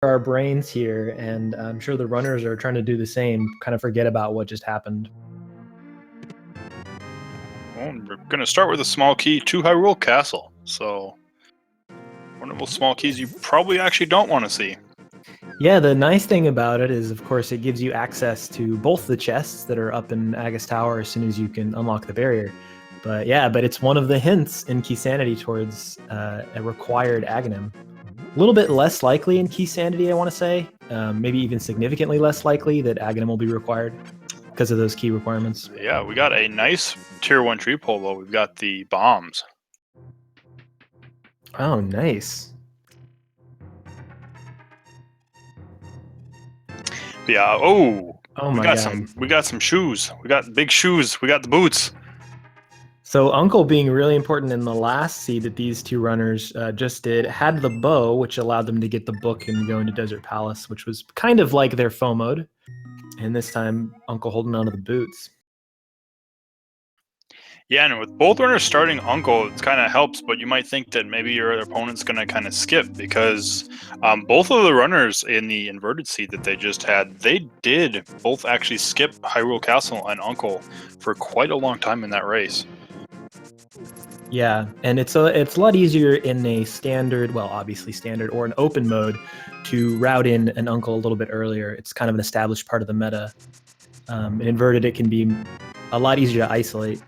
our brains here, and I'm sure the runners are trying to do the same, kind of forget about what just happened. Well, we're going to start with a small key to Hyrule Castle. So, one of those small keys you probably actually don't want to see. Yeah, the nice thing about it is, of course, it gives you access to both the chests that are up in Agus Tower as soon as you can unlock the barrier. But yeah, it's one of the hints in Key Sanity towards a required Aghanim. A little bit less likely in Key Sanity, I want to say. Maybe even significantly less likely that Aghanim will be required because of those key requirements. Yeah, we got a nice Tier 1 tree pole, though. We've got the bombs. Oh, nice. Yeah, Oh my God. We got some shoes. We got big shoes. We got the boots. So Uncle being really important in the last seed that these two runners just did, had the bow, which allowed them to get the book and go into Desert Palace, which was kind of like their FOMO mode. And this time, Uncle holding on to the boots. Yeah, and with both runners starting Uncle, it kind of helps, but you might think that maybe your other opponent's going to kind of skip because both of the runners in the inverted seed that they just had, they did both actually skip Hyrule Castle and Uncle for quite a long time in that race. Yeah, and it's a lot easier in a standard, well, obviously standard, or an open mode to route in an Uncle a little bit earlier. It's kind of an established part of the meta. In inverted, it can be a lot easier to isolate.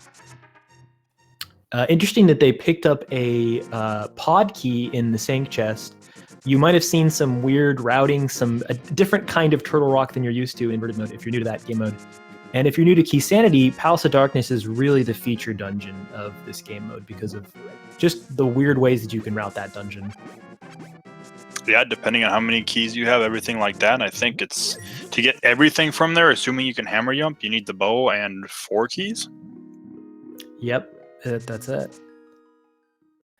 Interesting that they picked up a pod key in the Sank chest. You might have seen some weird routing, a different kind of turtle rock than you're used to in inverted mode if you're new to that game mode. And if you're new to Key Sanity, Palace of Darkness is really the feature dungeon of this game mode because of just the weird ways that you can route that dungeon. Yeah, depending on how many keys you have, everything like that. And I think it's to get everything from there, assuming you can hammer jump, you need the bow and 4 keys. Yep, that's it.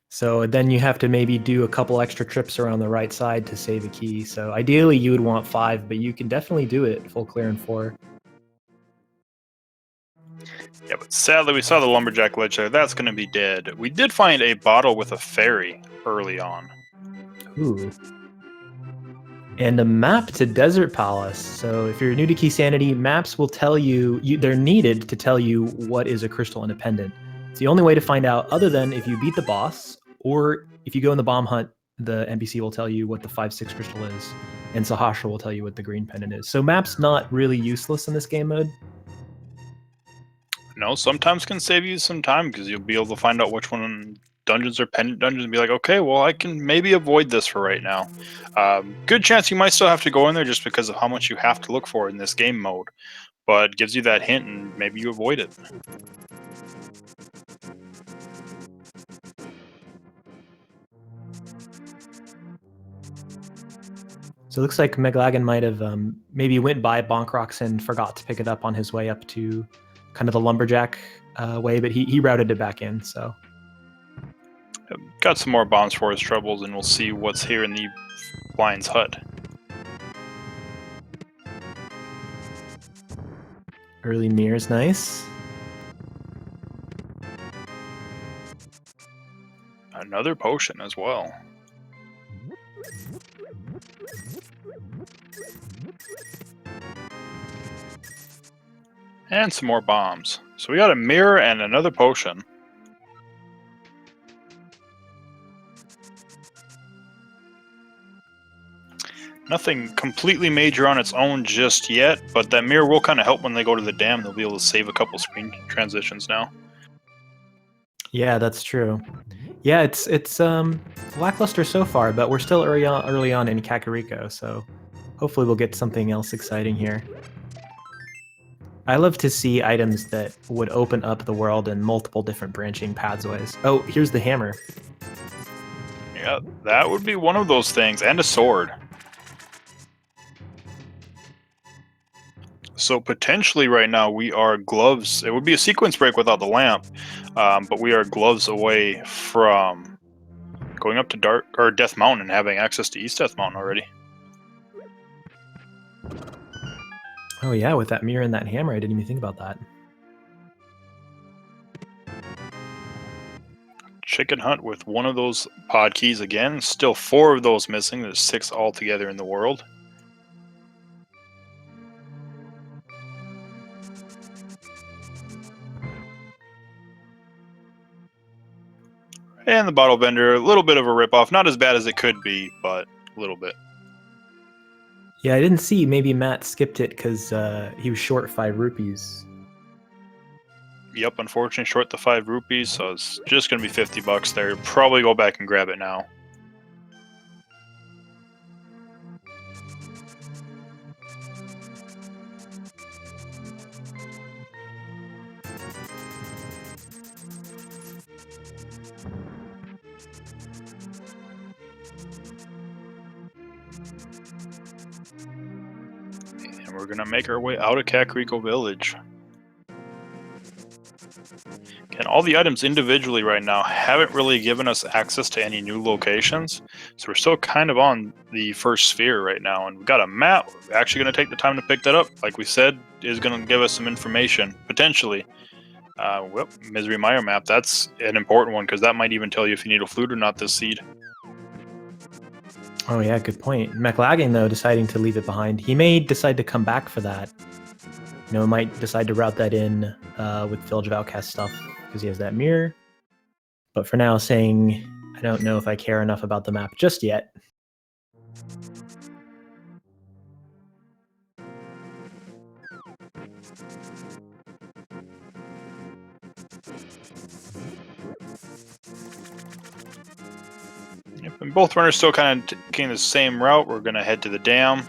So then you have to maybe do a couple extra trips around the right side to save a key. So ideally you would want 5, but you can definitely do it full clear in 4. Yeah, but sadly we saw the lumberjack ledge there. That's going to be dead. We did find a bottle with a fairy early on. Ooh. And a map to Desert Palace. So if you're new to Key Sanity, maps will tell you, they're needed to tell you what is a crystal independent. It's the only way to find out other than if you beat the boss, or if you go in the bomb hunt, the NPC will tell you what the 5/6 crystal is, and Sahasra will tell you what the green pendant is. So maps not really useless in this game mode. No, sometimes can save you some time because you'll be able to find out which one dungeons are pendant dungeons and be like, okay, well, I can maybe avoid this for right now. Good chance you might still have to go in there just because of how much you have to look for in this game mode, but it gives you that hint and maybe you avoid it. So it looks like Mclagging might have maybe went by Bonk Rocks and forgot to pick it up on his way up to kind of the lumberjack way, but he routed it back in. So got some more bombs for his troubles, and we'll see what's here in the lion's hut. Early Mire's nice. Another potion as well. And some more bombs. So we got a mirror and another potion. Nothing completely major on its own just yet, but that mirror will kind of help when they go to the dam. They'll be able to save a couple screen transitions now. Yeah, that's true. Yeah, it's lackluster so far, but we're still early on in Kakariko, so hopefully we'll get something else exciting here. I love to see items that would open up the world in multiple different branching pathways. Oh, here's the hammer. Yeah, that would be one of those things, and a sword. So potentially right now we are gloves. It would be a sequence break without the lamp, but we are gloves away from going up to Death Mountain and having access to East Death Mountain already. Oh yeah, with that mirror and that hammer, I didn't even think about that. chicken hunt with one of those pod keys again. Still 4 of those missing. There's 6 altogether in the world. And the bottle vendor, a little bit of a ripoff. Not as bad as it could be, but a little bit. Yeah, I didn't see. Maybe Matt skipped it because he was short 5 rupees. Yep, unfortunately short the 5 rupees, so it's just going to be 50 bucks there. Probably go back and grab it now. And we're going to make our way out of Kakariko Village. And all the items individually right now haven't really given us access to any new locations, so we're still kind of on the first sphere right now, and we've got a map. We're actually going to take the time to pick that up. Like we said, is going to give us some information, potentially. Well, Misery Mire map, that's an important one, because that might even tell you if you need a flute or not this seed. Oh yeah, good point. Mclagging, though, deciding to leave it behind. He may decide to come back for that. You know, might decide to route that in with Village of Outcast stuff, because he has that mirror. But for now, saying, I don't know if I care enough about the map just yet. Yep, and both runners still kind of taking the same route. We're going to head to the dam.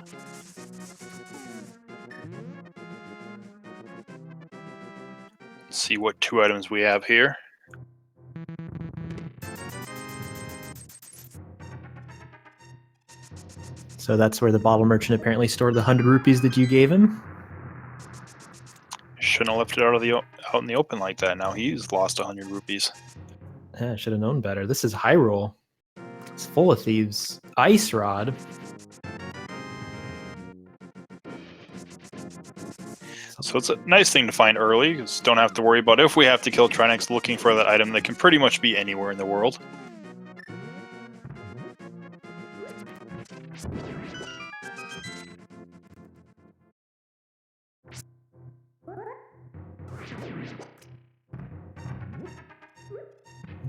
See what 2 items we have here. So that's where the bottle merchant apparently stored the 100 rupees that you gave him. Shouldn't have left it out in the open like that. Now he's lost 100 rupees. Yeah, should have known better. This is Hyrule. It's full of thieves. Ice Rod. So it's a nice thing to find early, because don't have to worry about if we have to kill Trinex looking for that item that can pretty much be anywhere in the world.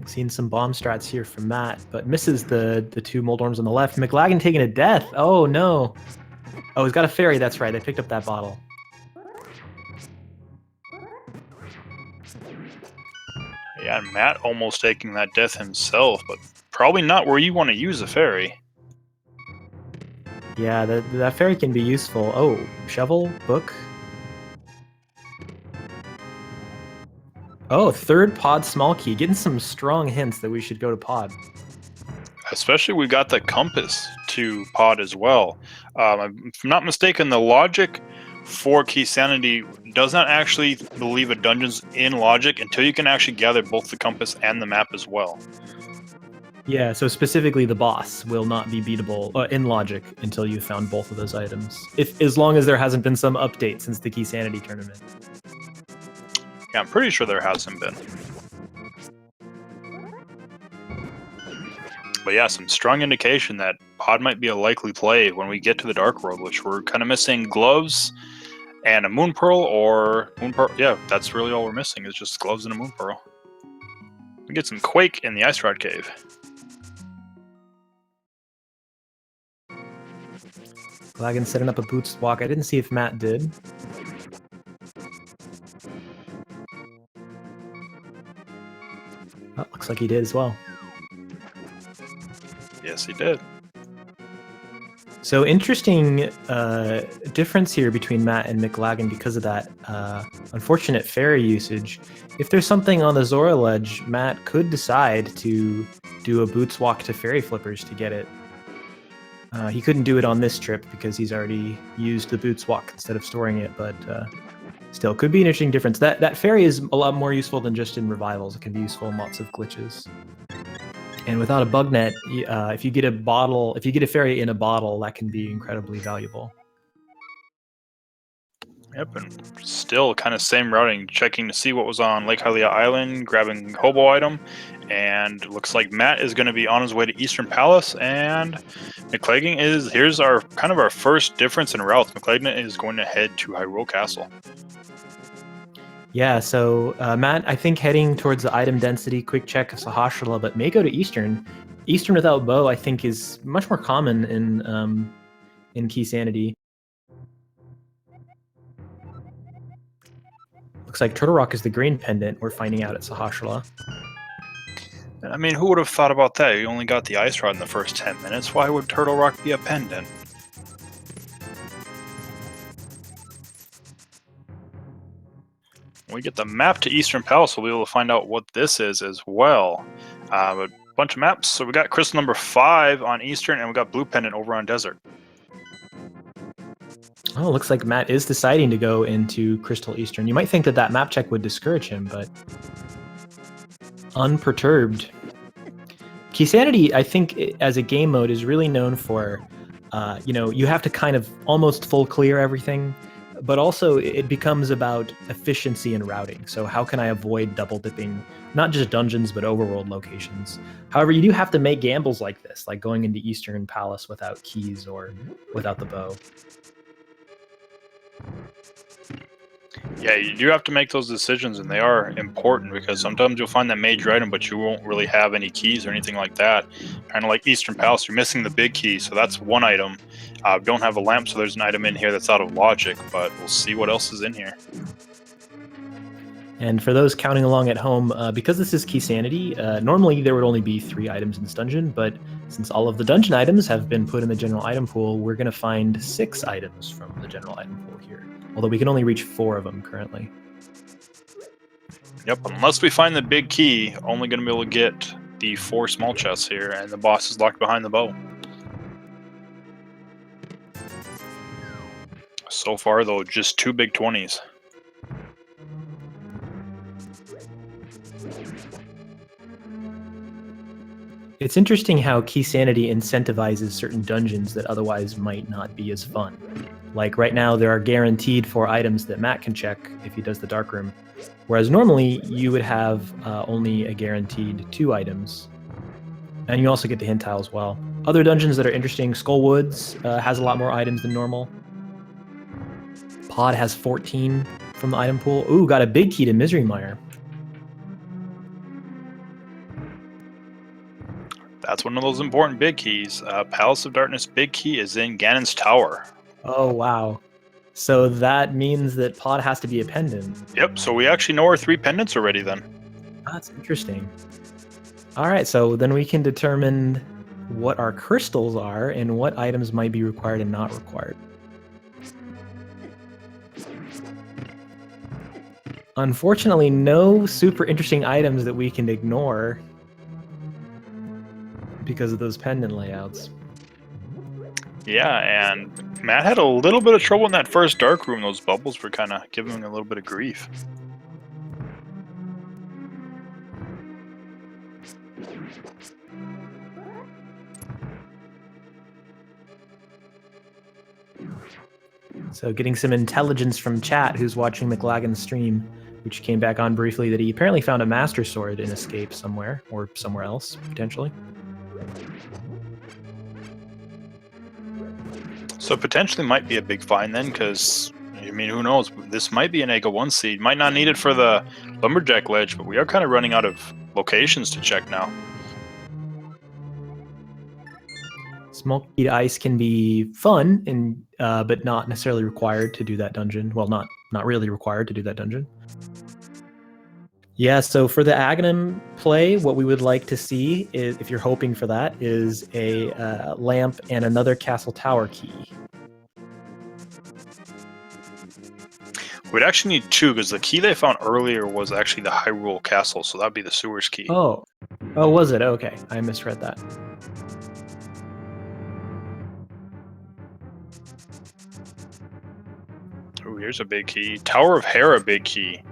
Seeing some bomb strats here from Matt, but misses the 2 Moldorms on the left. Mclagging taking a death. Oh no. Oh, he's got a fairy. That's right. I picked up that bottle. Yeah, and Matt almost taking that death himself, but probably not where you want to use a fairy. Yeah, that fairy can be useful. Oh, shovel, book. Oh, 3rd pod small key. Getting some strong hints that we should go to pod. Especially we got the compass to pod as well. If I'm not mistaken, the logic for Key Sanity does not actually believe a dungeon's in logic until you can actually gather both the compass and the map as well. Yeah, so specifically the boss will not be beatable in logic until you've found both of those items. As long as there hasn't been some update since the Key Sanity tournament. Yeah, I'm pretty sure there hasn't been. But yeah, some strong indication that pod might be a likely play when we get to the Dark World, which we're kind of missing gloves and a Moon Pearl, or Moon Pearl. Yeah, that's really all we're missing is just gloves and a Moon Pearl. We get some Quake in the Ice Rod Cave. Glagan setting up a boots walk. I didn't see if Matt did. Oh, looks like he did as well. Yes, he did. So interesting difference here between Matt and Mclagging because of that unfortunate fairy usage. If there's something on the Zora ledge, Matt could decide to do a boots walk to fairy flippers to get it. He couldn't do it on this trip because he's already used the boots walk instead of storing it, but still could be an interesting difference. That fairy is a lot more useful than just in revivals. It can be useful in lots of glitches. And without a bug net, if you get a fairy in a bottle, that can be incredibly valuable. Yep, and still kind of same routing, checking to see what was on Lake Hylia Island, grabbing hobo item, and looks like Matt is going to be on his way to Eastern Palace, and Mclagging is, here's our kind of our first difference in routes. Mclagging is going to head to Hyrule Castle. Yeah, so Matt, I think heading towards the item density, quick check of Sahasrara, but may go to Eastern. Eastern without bow, I think, is much more common in Key Sanity. Looks like Turtle Rock is the green pendant we're finding out at Sahasrara. I mean, who would have thought about that? You only got the ice rod in the first 10 minutes. Why would Turtle Rock be a pendant? When we get the map to Eastern Palace, we'll be able to find out what this is as well. A bunch of maps. So we got crystal number 5 on Eastern, and we got blue pendant over on Desert. Oh, looks like Matt is deciding to go into Crystal Eastern. You might think that that map check would discourage him, but unperturbed. Key Sanity, I think, as a game mode, is really known for, you have to kind of almost full clear everything, but also it becomes about efficiency and routing. So how can I avoid double dipping, not just dungeons, but overworld locations? However, you do have to make gambles like this, like going into Eastern Palace without keys or without the bow. Yeah, you do have to make those decisions, and they are important because sometimes you'll find that major item, but you won't really have any keys or anything like that. Kind of like Eastern Palace, you're missing the big key, so that's one item. Don't have a lamp, so there's an item in here that's out of logic, but we'll see what else is in here. And for those counting along at home, because this is Key Sanity, normally there would only be 3 items in this dungeon, but since all of the dungeon items have been put in the general item pool, we're going to find 6 items from the general item pool here, although we can only reach 4 of them currently. Yep, unless we find the big key, only going to be able to get the 4 small chests here, and the boss is locked behind the bow. So far, though, just 2 big 20s. It's interesting how Key Sanity incentivizes certain dungeons that otherwise might not be as fun. Like right now, there are guaranteed 4 items that Matt can check if he does the Dark Room, whereas normally you would have only a guaranteed 2 items. And you also get the hint tile as well. Other dungeons that are interesting, Skullwoods has a lot more items than normal. Pod has 14 from the item pool. Ooh, got a big key to Misery Mire. That's one of those important big keys. Palace of Darkness big key is in Ganon's Tower. Oh, wow. So that means that Pod has to be a pendant. Yep, so we actually know our 3 pendants already then. That's interesting. All right, so then we can determine what our crystals are and what items might be required and not required. Unfortunately, no super interesting items that we can ignore because of those pendant layouts. Yeah, and Matt had a little bit of trouble in that first Dark Room. Those bubbles were kind of giving him a little bit of grief. So getting some intelligence from chat who's watching Mclagging's stream, which came back on briefly, that he apparently found a Master Sword in Escape somewhere, or somewhere else, potentially. So potentially might be a big find then, because, I mean, who knows? This might be an Ega 1 seed. Might not need it for the Lumberjack Ledge, but we are kind of running out of locations to check now. Smoky Ice can be fun, and but not necessarily required to do that dungeon. Well, not really required to do that dungeon. Yeah, so for the Aghanim play, what we would like to see, is, if you're hoping for that, is a lamp and another castle tower key. We'd actually need 2, because the key they found earlier was actually the Hyrule Castle, so that'd be the sewers key. Oh, was it? Okay, I misread that. Oh, here's a big key. Tower of Hera big key.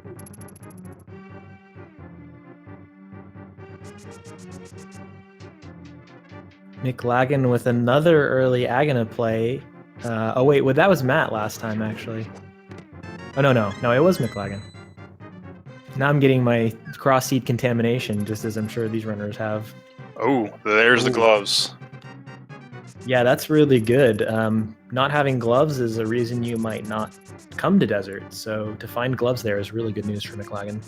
Mclagging with another early Aghanim play. Oh wait, well, that was Matt last time, actually. Oh, no, it was Mclagging. Now I'm getting my cross-seed contamination, just as I'm sure these runners have. Oh, there's the Ooh. gloves. Yeah, that's really good. Not having gloves is a reason you might not come to desert, so to find gloves there is really good news for Mclagging.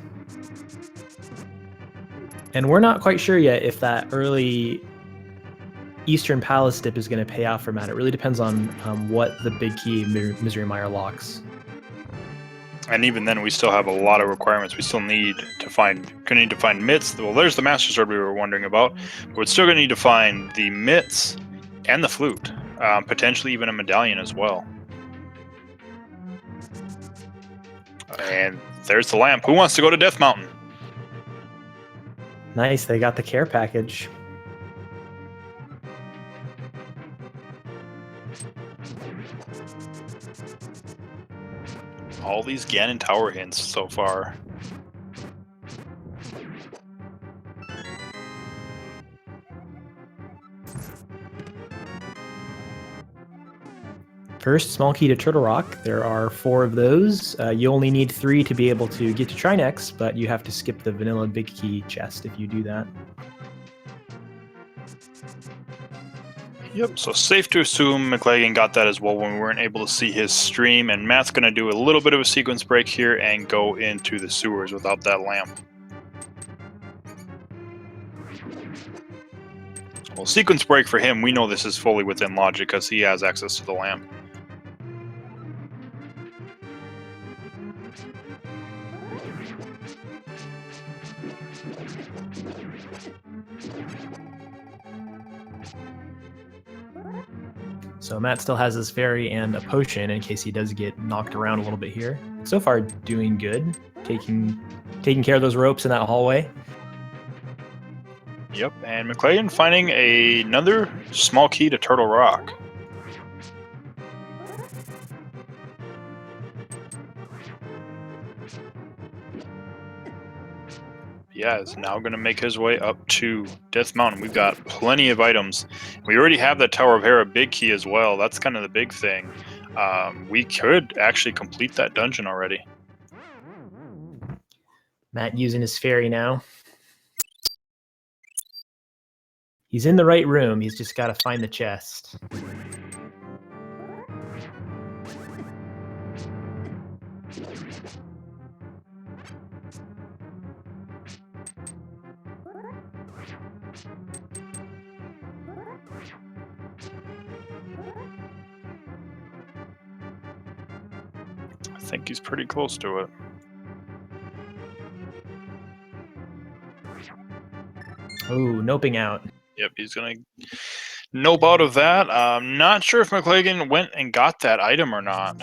And we're not quite sure yet if that early Eastern Palace dip is going to pay off for Matt. It really depends on what the big key Misery Mire locks. And even then, we still have a lot of requirements. We still need to find, mitts. Well, there's the Master Sword we were wondering about. But we're still going to need to find the mitts and the flute. Potentially even a medallion as well. And there's the lamp. Who wants to go to Death Mountain? Nice, they got the care package. All these Ganon Tower hints so far. First, small key to Turtle Rock. There are 4 of those. You only need 3 to be able to get to Trinex, but you have to skip the vanilla big key chest if you do that. Yep, so safe to assume Mclagging got that as well when we weren't able to see his stream, and Matt's going to do a little bit of a sequence break here and go into the sewers without that lamp. Well, sequence break for him, we know this is fully within logic because he has access to the lamp. So Matt still has his fairy and a potion in case he does get knocked around a little bit here. So far, doing good. Taking care of those ropes in that hallway. Yep, and Mclagging finding another small key to Turtle Rock. Yeah, is now going to make his way up to Death Mountain. We've got plenty of items. We already have that Tower of Hera big key as well. That's kind of the big thing. We could actually complete that dungeon already. Matt using his fairy now. He's in the right room. He's just got to find the chest. I think he's pretty close to it. Oh, noping out. Yep, he's going to nope out of that. I'm not sure if Mclagging went and got that item or not.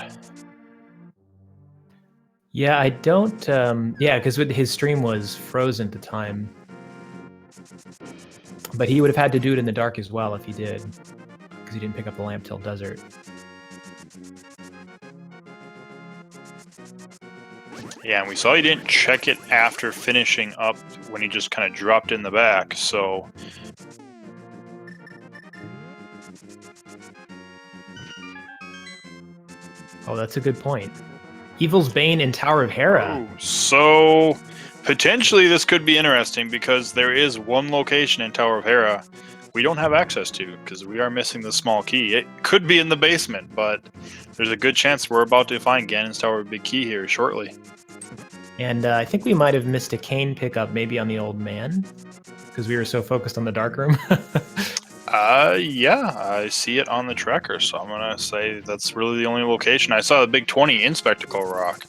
Yeah, I don't... yeah, because his stream was frozen at the time. But he would have had to do it in the dark as well if he did. Because he didn't pick up the lamp till desert. Yeah, and we saw he didn't check it after finishing up when he just kind of dropped in the back, so... Oh, that's a good point. Evil's Bane and Tower of Hera. Oh, so potentially this could be interesting because there is one location in Tower of Hera we don't have access to because we are missing the small key. It could be in the basement, but there's a good chance we're about to find Ganon's Tower Big Key here shortly. And I think we might have missed a cane pickup maybe on the old man because we were so focused on the dark room. Yeah, I see it on the tracker, so I'm going to say that's really the only location. I saw the big 20 in Spectacle Rock,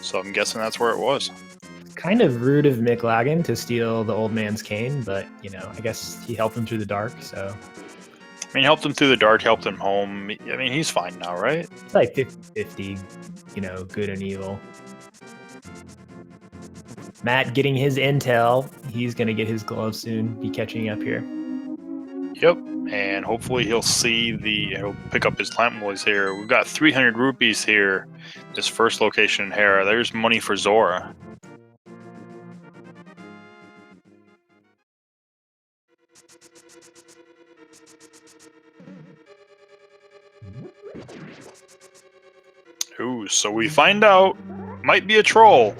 so I'm guessing that's where it was. Kind of rude of Mclagging to steal the old man's cane, but, you know, I guess he helped him through the dark, so... I mean, helped him through the dark, helped him home. I mean, he's fine now, right? It's like 50-50, you know, good and evil. Matt getting his intel. He's going to get his glove soon, be catching up here. Yep, and hopefully he'll pick up his lamp boys here. We've got 300 rupees here. This first location in Hera. There's money for Zora. Ooh, so we find out Might be a troll.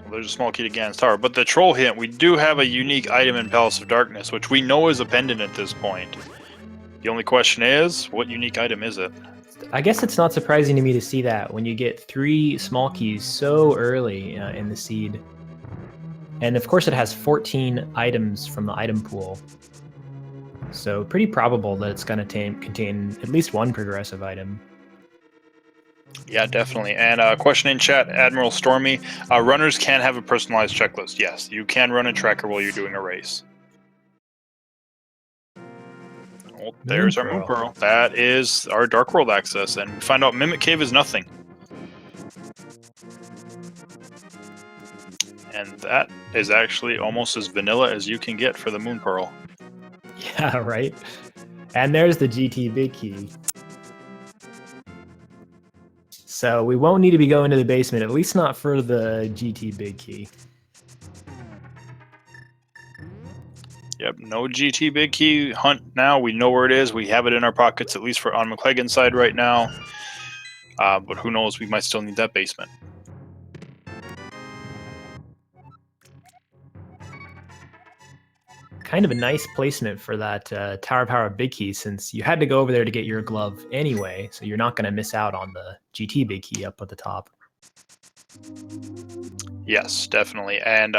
Well, there's a small key to Ganon's tower, but the troll hint, we do have a unique item in Palace of Darkness, which we know is a pendant at this point. The only question is, what unique item is it? I guess it's not surprising to me to see that when you get 3 small keys so early in the seed. And of course it has 14 items from the item pool. So pretty probable that it's going to contain at least one progressive item. Yeah, definitely. And question in chat, Admiral Stormy, runners can have a personalized checklist. Yes, you can run a tracker while you're doing a race. Well, there's our Moon Pearl. That is our Dark World access, and we find out Mimic Cave is nothing. And that is actually almost as vanilla as you can get for the Moon Pearl. Yeah, right? And there's the GT Big Key. So we won't need to be going to the basement, at least not for the GT Big Key. Yep, no GT Big Key hunt now. We know where it is. We have it in our pockets, at least for on Mclagging side right now. But who knows, we might still need that basement. Kind of a nice placement for that Tower Power Big Key, since you had to go over there to get your glove anyway, so you're not going to miss out on the GT Big Key up at the top. Yes, definitely. And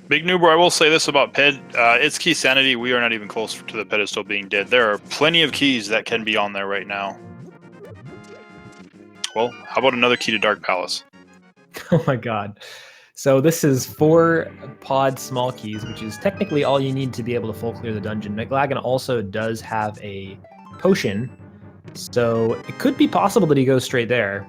Big Noober, I will say this about Ped. It's key sanity. We are not even close to the pedestal being dead. There are plenty of keys that can be on there right now. Well, how about another key to Dark Palace? Oh my god. So this is 4 pod small keys, which is technically all you need to be able to full clear the dungeon. Mclagging also does have a potion, so it could be possible that he goes straight there.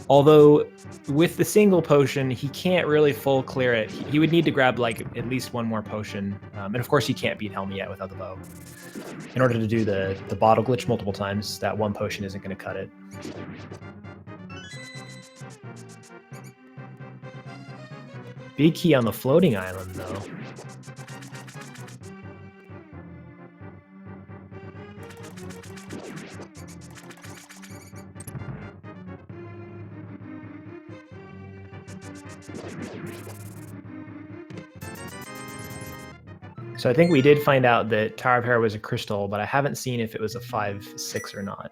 Although with the single potion, he can't really full clear it. He would need to grab like at least 1 more potion. And of course he can't beat Helmy yet without the bow. In order to do the bottle glitch multiple times, that 1 potion isn't going to cut it. Big key on the floating island, though. So I think we did find out that Tower of Hera was a crystal, but I haven't seen if it was a 5/6 or not.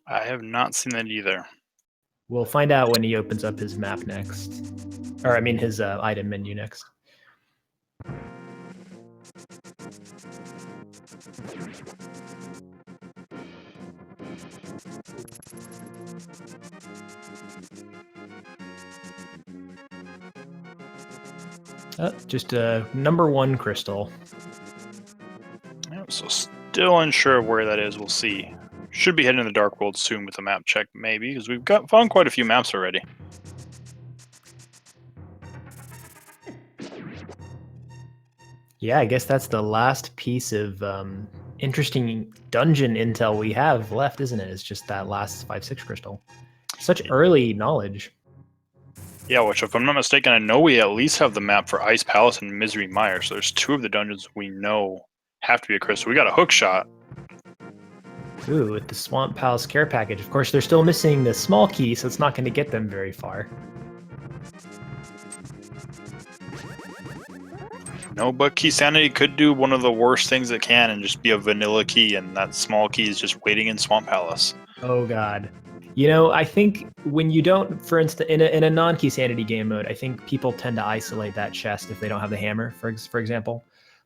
I have not seen that either. We'll find out when he opens up his map next. Or, I mean, his item menu next. Just a number 1 crystal. Yeah, so still unsure of where that is. We'll see. Should be heading to the Dark World soon with a map check, maybe, because we've found quite a few maps already. Yeah, I guess that's the last piece of interesting dungeon intel we have left, isn't it? It's just that last 5/6 crystal. Such early knowledge. Yeah, which, if I'm not mistaken, I know we at least have the map for Ice Palace and Misery Mire, so there's 2 of the dungeons we know have to be a crystal. We got a hook shot. Ooh, with the Swamp Palace care package. Of course, they're still missing the small key, so it's not going to get them very far. No, but Key Sanity could do one of the worst things it can and just be a vanilla key, and that small key is just waiting in Swamp Palace. Oh god. You know, I think when you don't, for instance, in a non-key sanity game mode, I think people tend to isolate that chest if they don't have the hammer, for example.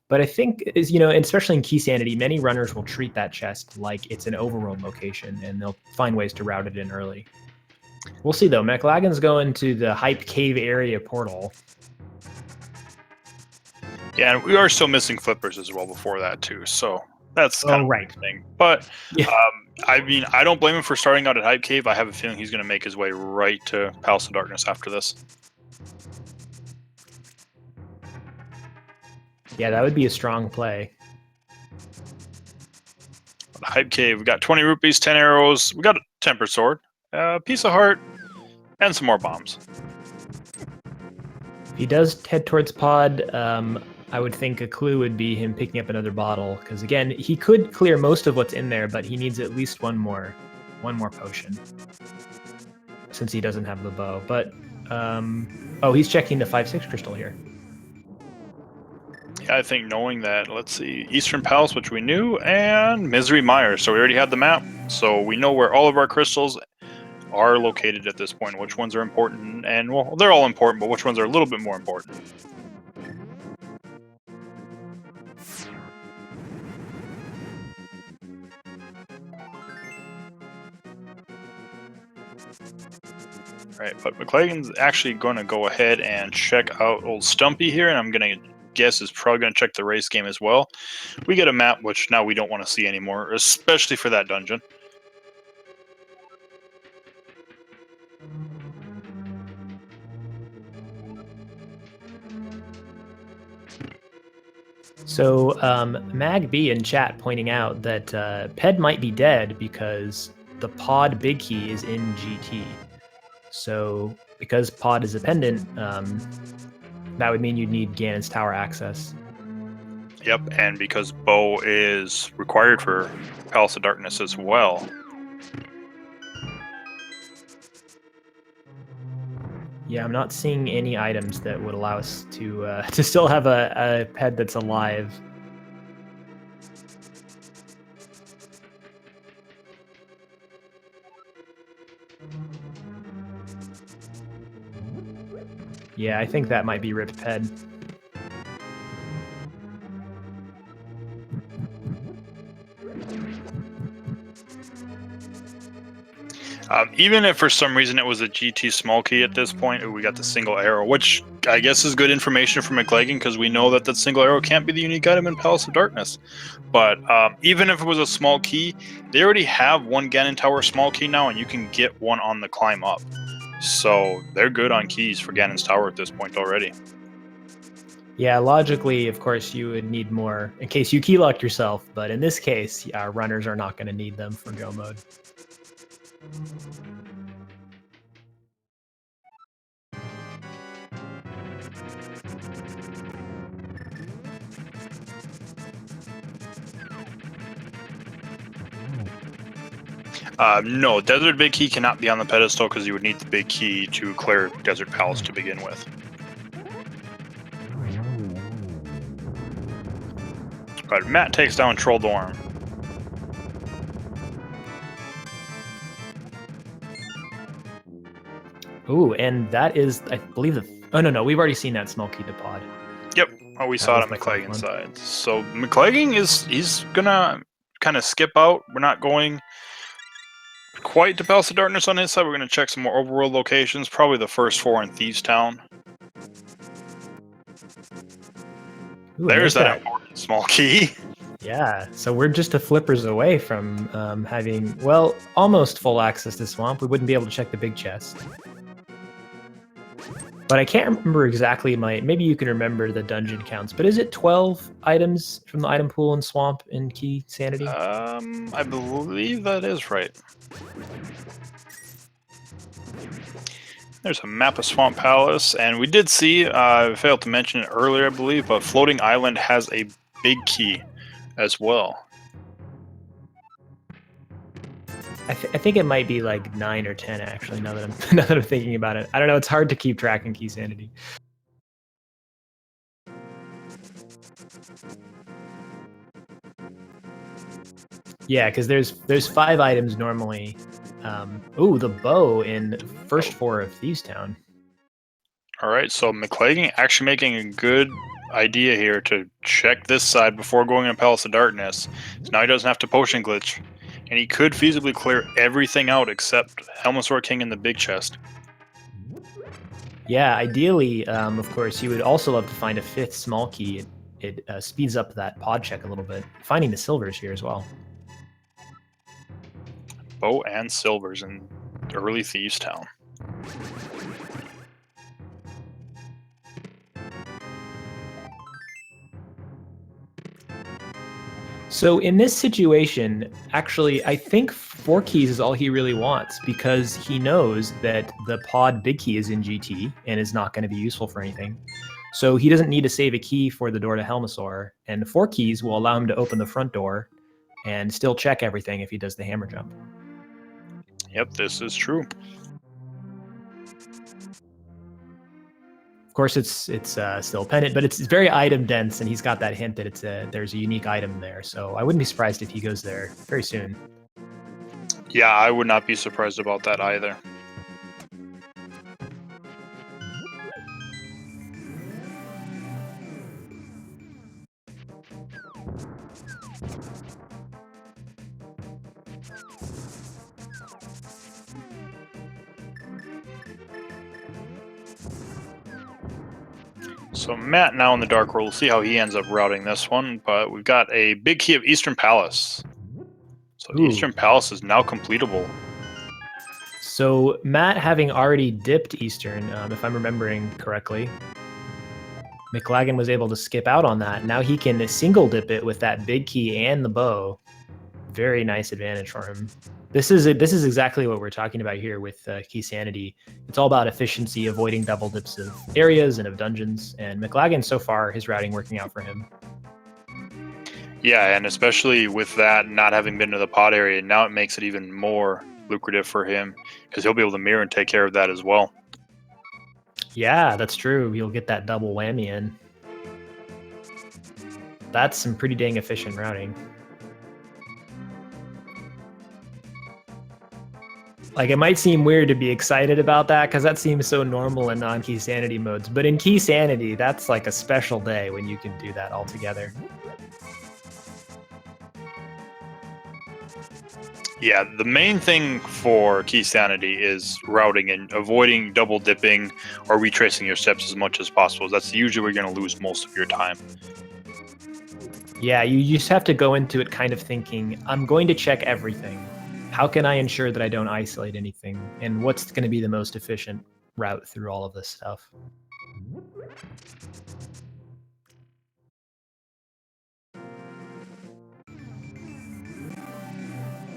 But I think, you know, especially in key sanity, many runners will treat that chest like it's an overworld location, and they'll find ways to route it in early. We'll see, though. Mclagging's going to the Hype Cave area portal. Yeah, and we are still missing flippers as well before that, too, so that's kind of right. the thing. But, yeah. I mean, I don't blame him for starting out at Hype Cave. I have a feeling he's going to make his way right to Palace of Darkness after this. Yeah, that would be a strong play. Hype Cave, we got 20 rupees, 10 arrows, we got a tempered sword, a piece of heart, and some more bombs. If he does head towards pod, I would think a clue would be him picking up another bottle, because again, he could clear most of what's in there, but he needs at least one more one more potion since he doesn't have the bow. But oh, he's checking the 5/6 crystal here. Yeah, I think knowing that, let's see, Eastern Palace, which we knew, and Misery Mire. So we already had the map, so we know where all of our crystals are located at this point, which ones are important, and well, they're all important, but which ones are a little bit more important. Right, but Mclagging's actually going to go ahead and check out old Stumpy here, and I'm going to guess is probably going to check the race game as well. We get a map, which now we don't want to see anymore, especially for that dungeon. So Mag B in chat pointing out that Ped might be dead because the pod big key is in GT. So because pod is a pendant, that would mean you'd need Ganon's tower access. Yep, and because bow is required for Palace of Darkness as well. Yeah, I'm not seeing any items that would allow us to still have a Ped that's alive. Yeah, I think that might be ripped Ped. Even if for some reason it was a GT small key at this point, we got the single arrow, which I guess is good information for Mclagging because we know that single arrow can't be the unique item in Palace of Darkness. But even if it was a small key, they already have one Ganon Tower small key now, and you can get one on the climb up. So they're good on keys for Ganon's Tower at this point already. Yeah, logically, of course, you would need more in case you key locked yourself, but in this case, our runners are not going to need them for go mode. No, Desert Big Key cannot be on the pedestal because you would need the Big Key to clear Desert Palace to begin with. But Matt takes down Troll Dorm. Ooh, and that is, I believe, oh no, we've already seen that small key to pod. Yep, oh, we saw it on Mclagging's side. So Mclagging he's gonna kind of skip out. We're not going quite to Palace of Darkness on his side. We're gonna check some more overworld locations, probably the first 4 in Thieves Town. Ooh, there's that important small key. Yeah, so we're just a flippers away from having, well, almost full access to Swamp. We wouldn't be able to check the big chest. But I can't remember exactly maybe you can remember the dungeon counts, but is it 12 items from the item pool in Swamp in Key Sanity? I believe that is right. There's a map of Swamp Palace, and we did see, I failed to mention it earlier, I believe, but Floating Island has a big key as well. I think it might be like 9 or 10 actually. Now that I'm thinking about it, I don't know. It's hard to keep track in Key Sanity. Yeah, because there's 5 items normally. Ooh, the bow in first 4 of Thieves Town. All right, so Mclagging actually making a good idea here to check this side before going into Palace of Darkness. So now he doesn't have to potion glitch. And he could feasibly clear everything out except Helmasaur King and the big chest. Yeah, ideally, of course, you would also love to find a 5th small key. It speeds up that pod check a little bit. Finding the silvers here as well. Bow and silvers in early Thieves Town. So in this situation, actually, I think 4 keys is all he really wants because he knows that the pod big key is in GT and is not going to be useful for anything. So he doesn't need to save a key for the door to Helmasaur, and the 4 keys will allow him to open the front door and still check everything if he does the hammer jump. Yep, this is true. Of course, it's still a pendant, but it's very item dense, and he's got that hint that there's a unique item there. So I wouldn't be surprised if he goes there very soon. Yeah, I would not be surprised about that either. So Matt now in the Dark World, we'll see how he ends up routing this one, but we've got a big key of Eastern Palace. So the Eastern Palace is now completable. So Matt, having already dipped Eastern, if I'm remembering correctly, Mclagging was able to skip out on that. Now he can single dip it with that big key and the bow. Very nice advantage for him. This is exactly what we're talking about here with Key Sanity. It's all about efficiency, avoiding double dips of areas and of dungeons. And Mclagging, so far, his routing working out for him. Yeah, and especially with that not having been to the pod area, now it makes it even more lucrative for him because he'll be able to mirror and take care of that as well. Yeah, that's true. You'll get that double whammy in. That's some pretty dang efficient routing. Like, it might seem weird to be excited about that because that seems so normal in non-Key Sanity modes. But in Key Sanity, that's like a special day when you can do that all together. Yeah, the main thing for Key Sanity is routing and avoiding double dipping or retracing your steps as much as possible. That's usually where you're going to lose most of your time. Yeah, you just have to go into it kind of thinking, I'm going to check everything. How can I ensure that I don't isolate anything? And what's going to be the most efficient route through all of this stuff?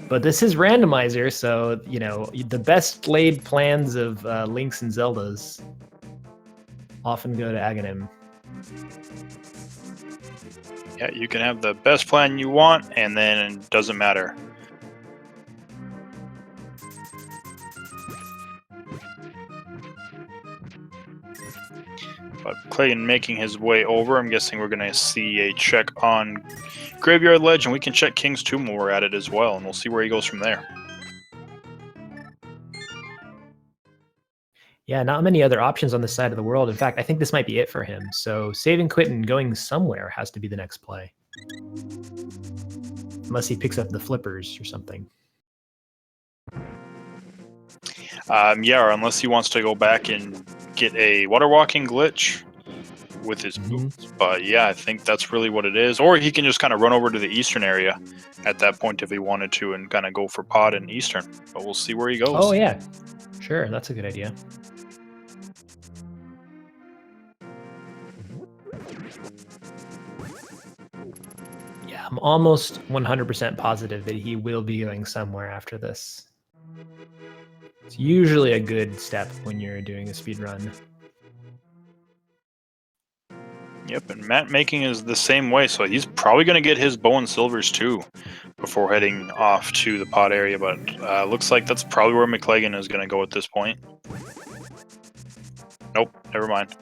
But this is Randomizer, so, you know, the best laid plans of Links and Zeldas often go to Aghanim. Yeah, you can have the best plan you want, and then it doesn't matter. But Clayton making his way over, I'm guessing we're going to see a check on Graveyard Ledge, and we can check King's Tomb when we're at it as well, and we'll see where he goes from there. Yeah, not many other options on this side of the world. In fact, I think this might be it for him. So saving quit and going somewhere has to be the next play. Unless he picks up the flippers or something. Yeah, or unless he wants to go back and get a water walking glitch with his boots. But yeah, I think that's really what it is. Or he can just kind of run over to the eastern area at that point if he wanted to and kind of go for pod in eastern. But we'll see where he goes. Oh, yeah. Sure, that's a good idea. Yeah, I'm almost 100% positive that he will be going somewhere after this. It's usually a good step when you're doing a speed run. Yep, and Matt making is the same way, so he's probably going to get his bow and silvers too before heading off to the pod area, but looks like that's probably where Mclagging is going to go at this point. Nope, never mind.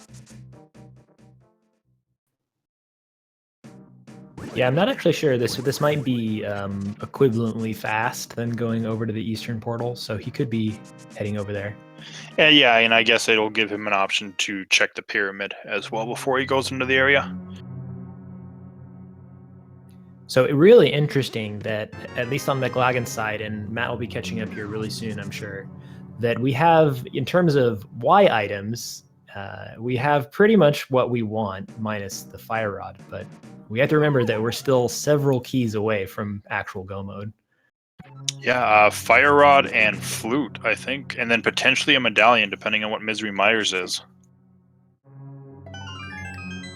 Yeah, I'm not actually sure. This might be equivalently fast than going over to the eastern portal, so he could be heading over there. Yeah, and I guess it'll give him an option to check the pyramid as well before he goes into the area. So really interesting that, at least on Mclagging's side, and Matt will be catching up here really soon, I'm sure, that we have, in terms of Y items, we have pretty much what we want, minus the fire rod, but we have to remember that we're still several keys away from actual go mode. Yeah, fire rod and flute, I think, and then potentially a medallion, depending on what Misery Myers is.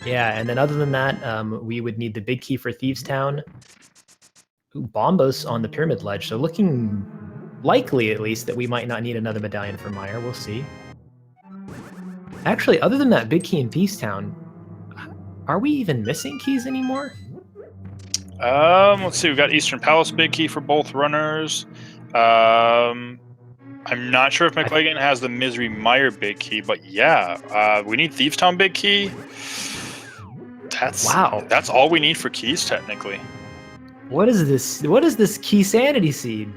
Yeah, and then other than that, we would need the big key for Thieves Town. Ooh, Bombos on the pyramid ledge, so looking likely, at least, that we might not need another medallion for Mire. We'll see. Actually, other than that big key in Peace Town, are we even missing keys anymore? Let's see. We've got Eastern Palace big key for both runners. I'm not sure if Mclagging has the Misery Mire big key, but yeah, we need Thieves Town big key. Wow. That's all we need for keys, technically. What is this? What is this key sanity seed?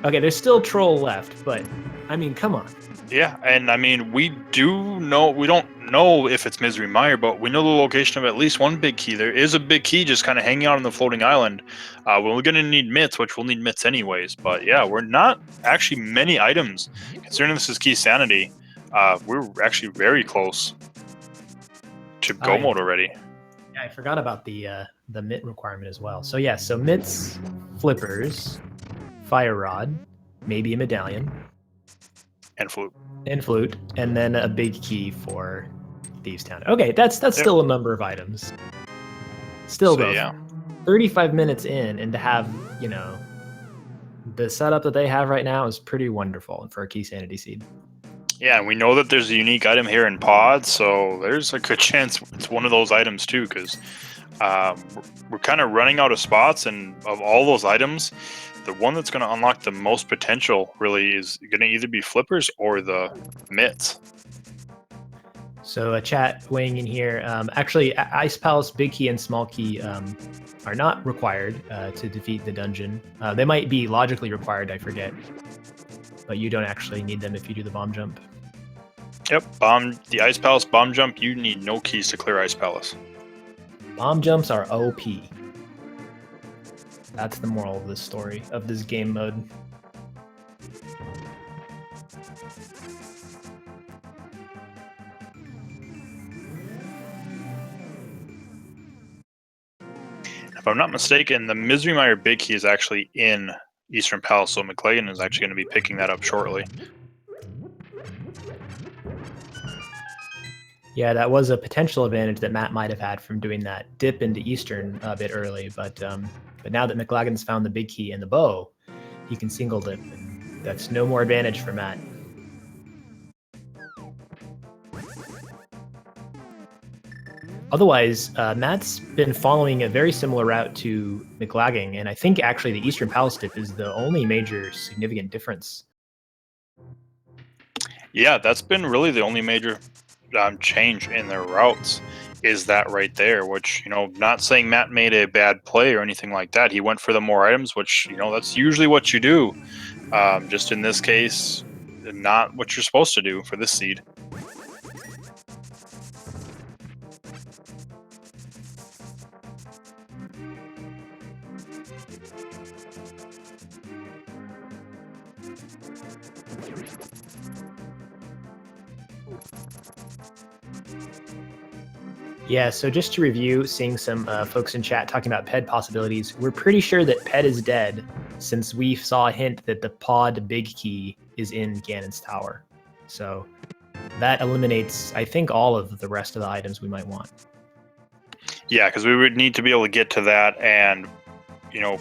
Okay, there's still troll left, but I mean, come on. Yeah, and I mean, we don't know if it's Misery Mire, but we know the location of at least one big key. There is a big key just kind of hanging out on the floating island. We're going to need mitts, which we'll need mitts anyways. But yeah, we're not actually many items. Considering this is key sanity, we're actually very close to go mode already. Yeah, I forgot about the mitt requirement as well. So yeah, so mitts, flippers, fire rod, maybe a medallion, And flute. And then a big key for Thieves Town. Okay, that's still a number of items. Still So, though, yeah. 35 minutes in, and to have, you know, the setup that they have right now is pretty wonderful for a key sanity seed. Yeah, and we know that there's a unique item here in pod, so there's a good chance it's one of those items too, because we're kind of running out of spots, and of all those items, the one that's going to unlock the most potential really is going to either be flippers or the mitts. So a chat weighing in here. Actually, Ice Palace, Big Key, and Small Key are not required to defeat the dungeon. They might be logically required, I forget. But you don't actually need them if you do the bomb jump. Yep, the Ice Palace bomb jump, you need no keys to clear Ice Palace. Bomb jumps are OP. That's the moral of this story, of this game mode. If I'm not mistaken, the Misery Mire Big Key is actually in Eastern Palace, so Mclagging is actually going to be picking that up shortly. Yeah, that was a potential advantage that Matt might have had from doing that dip into Eastern a bit early, but now that Mclagging's found the big key and the bow, he can single dip, and that's no more advantage for Matt. Otherwise, Matt's been following a very similar route to Mclagging, and I think actually the Eastern Palace dip is the only major significant difference. Yeah, that's been really the only major change in their routes, is that right there, which, you know, not saying Matt made a bad play or anything like that. He went for the more items, which, you know, that's usually what you do. Just in this case, not what you're supposed to do for this seed. Yeah, so just to review, seeing some folks in chat talking about PED possibilities, we're pretty sure that PED is dead since we saw a hint that the pod big key is in Ganon's tower. So that eliminates, I think, all of the rest of the items we might want. Yeah, because we would need to be able to get to that, and, you know,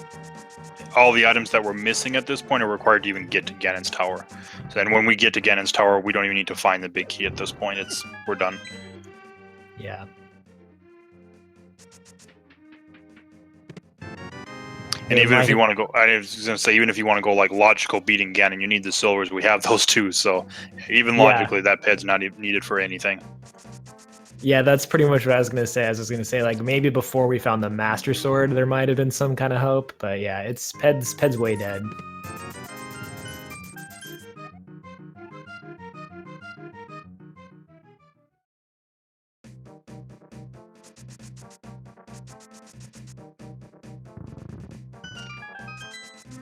all the items that we're missing at this point are required to even get to Ganon's tower. So then when we get to Ganon's tower, we don't even need to find the big key at this point. We're done. Yeah. And even if you want to go, I was going to say, even if you want to go like logical beating Ganon, you need the silvers. We have those too. So even logically, that PED's not even needed for anything. Yeah, that's pretty much what I was going to say. I was going to say, like, maybe before we found the Master Sword, there might have been some kind of hope. But yeah, it's PED's way dead.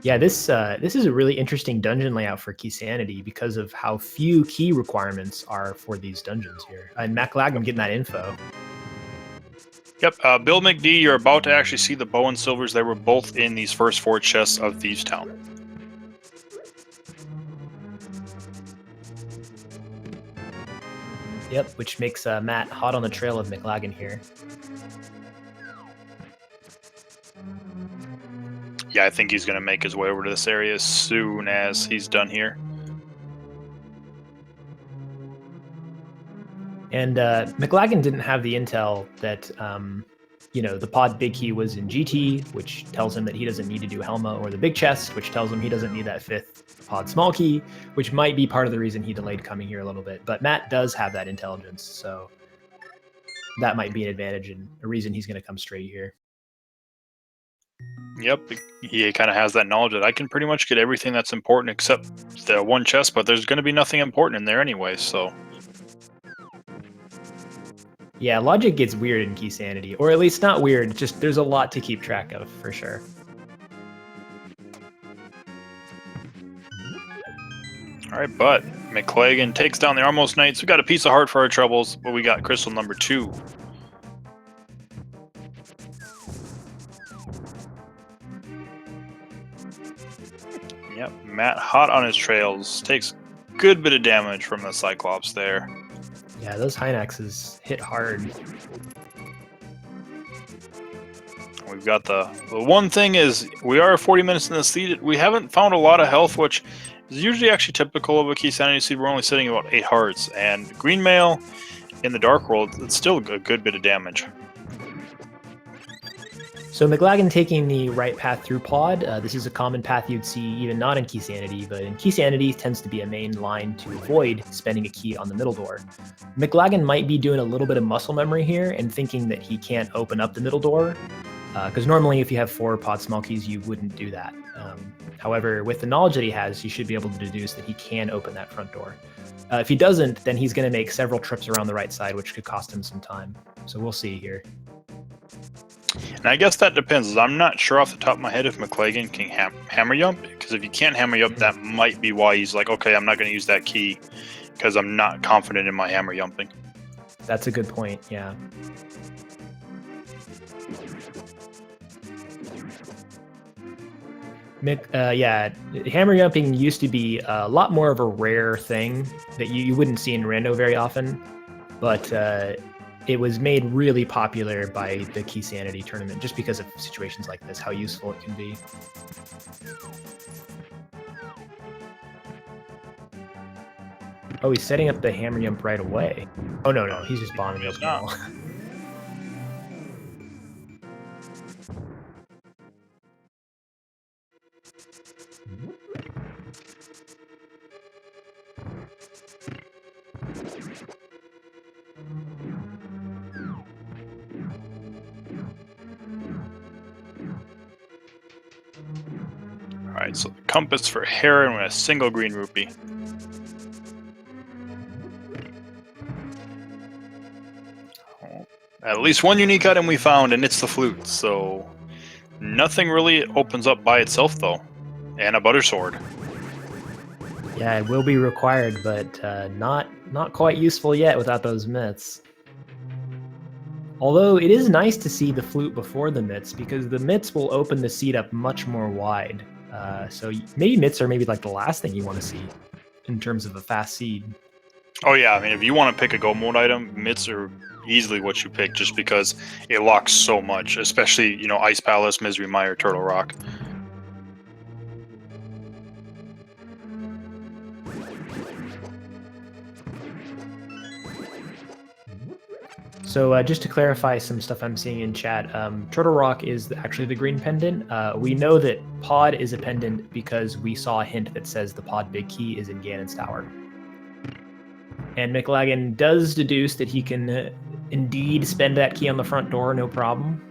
Yeah, this is a really interesting dungeon layout for Key Sanity because of how few key requirements are for these dungeons here. And Mclagging, I'm getting that info. Yep, Bill McD, you're about to actually see the bow and silvers. They were both in these first 4 chests of Thieves Town. Yep, which makes Matt hot on the trail of Mclagging here. Yeah, I think he's going to make his way over to this area as soon as he's done here. And Mclagging didn't have the intel that the pod big key was in GT, which tells him that he doesn't need to do Helma, or the big chest, which tells him he doesn't need that 5th pod small key, which might be part of the reason he delayed coming here a little bit. But Matt does have that intelligence, so that might be an advantage and a reason he's going to come straight here. Yep, he kind of has that knowledge that I can pretty much get everything that's important except the one chest, but there's going to be nothing important in there anyway, so... Yeah, logic gets weird in Key Sanity, or at least not weird, just there's a lot to keep track of, for sure. Alright, but Mclagging takes down the Almost Knights. We got a piece of heart for our troubles, but we got crystal number 2. Yep, Matt hot on his trails. Takes a good bit of damage from the Cyclops there. Yeah, those Hynaxes hit hard. We've got the one thing is we are 40 minutes in the seed. We haven't found a lot of health, which is usually actually typical of a Key Sanity seed. We're only sitting about 8 hearts, and Green Mail in the Dark World, it's still a good bit of damage. So Mclagging taking the right path through pod. This is a common path you'd see even not in Key Sanity, but in Key Sanity tends to be a main line to avoid spending a key on the middle door. Mclagging might be doing a little bit of muscle memory here and thinking that he can't open up the middle door, because normally if you have 4 pod small keys, you wouldn't do that. However, with the knowledge that he has, he should be able to deduce that he can open that front door. If he doesn't, then he's going to make several trips around the right side, which could cost him some time. So we'll see here. And I guess that depends. I'm not sure off the top of my head if Mclagging can hammer jump, because if you can't hammer jump, that might be why he's like, okay, I'm not going to use that key because I'm not confident in my hammer jumping. That's a good point, yeah. Yeah, hammer jumping used to be a lot more of a rare thing that you wouldn't see in Rando very often, but it was made really popular by the Key Sanity tournament just because of situations like this, how useful it can be. Oh, he's setting up the hammer jump right away. Oh, no, he's just bombing the wall. Alright, so the compass for Hera and a single green rupee. At least one unique item we found, and it's the flute, so nothing really opens up by itself, though. And a butter sword. Yeah, it will be required, but not quite useful yet without those myths. Although it is nice to see the flute before the myths, because the myths will open the seed up much more wide. So maybe myths are maybe like the last thing you want to see in terms of a fast seed. Oh yeah, I mean, if you want to pick a go mode item, myths are easily what you pick just because it locks so much, especially, Ice Palace, Misery Mire, Turtle Rock. So just to clarify some stuff I'm seeing in chat, Turtle Rock is actually the green pendant. We know that Pod is a pendant because we saw a hint that says the Pod big key is in Ganon's tower. And Mclagging does deduce that he can indeed spend that key on the front door, no problem.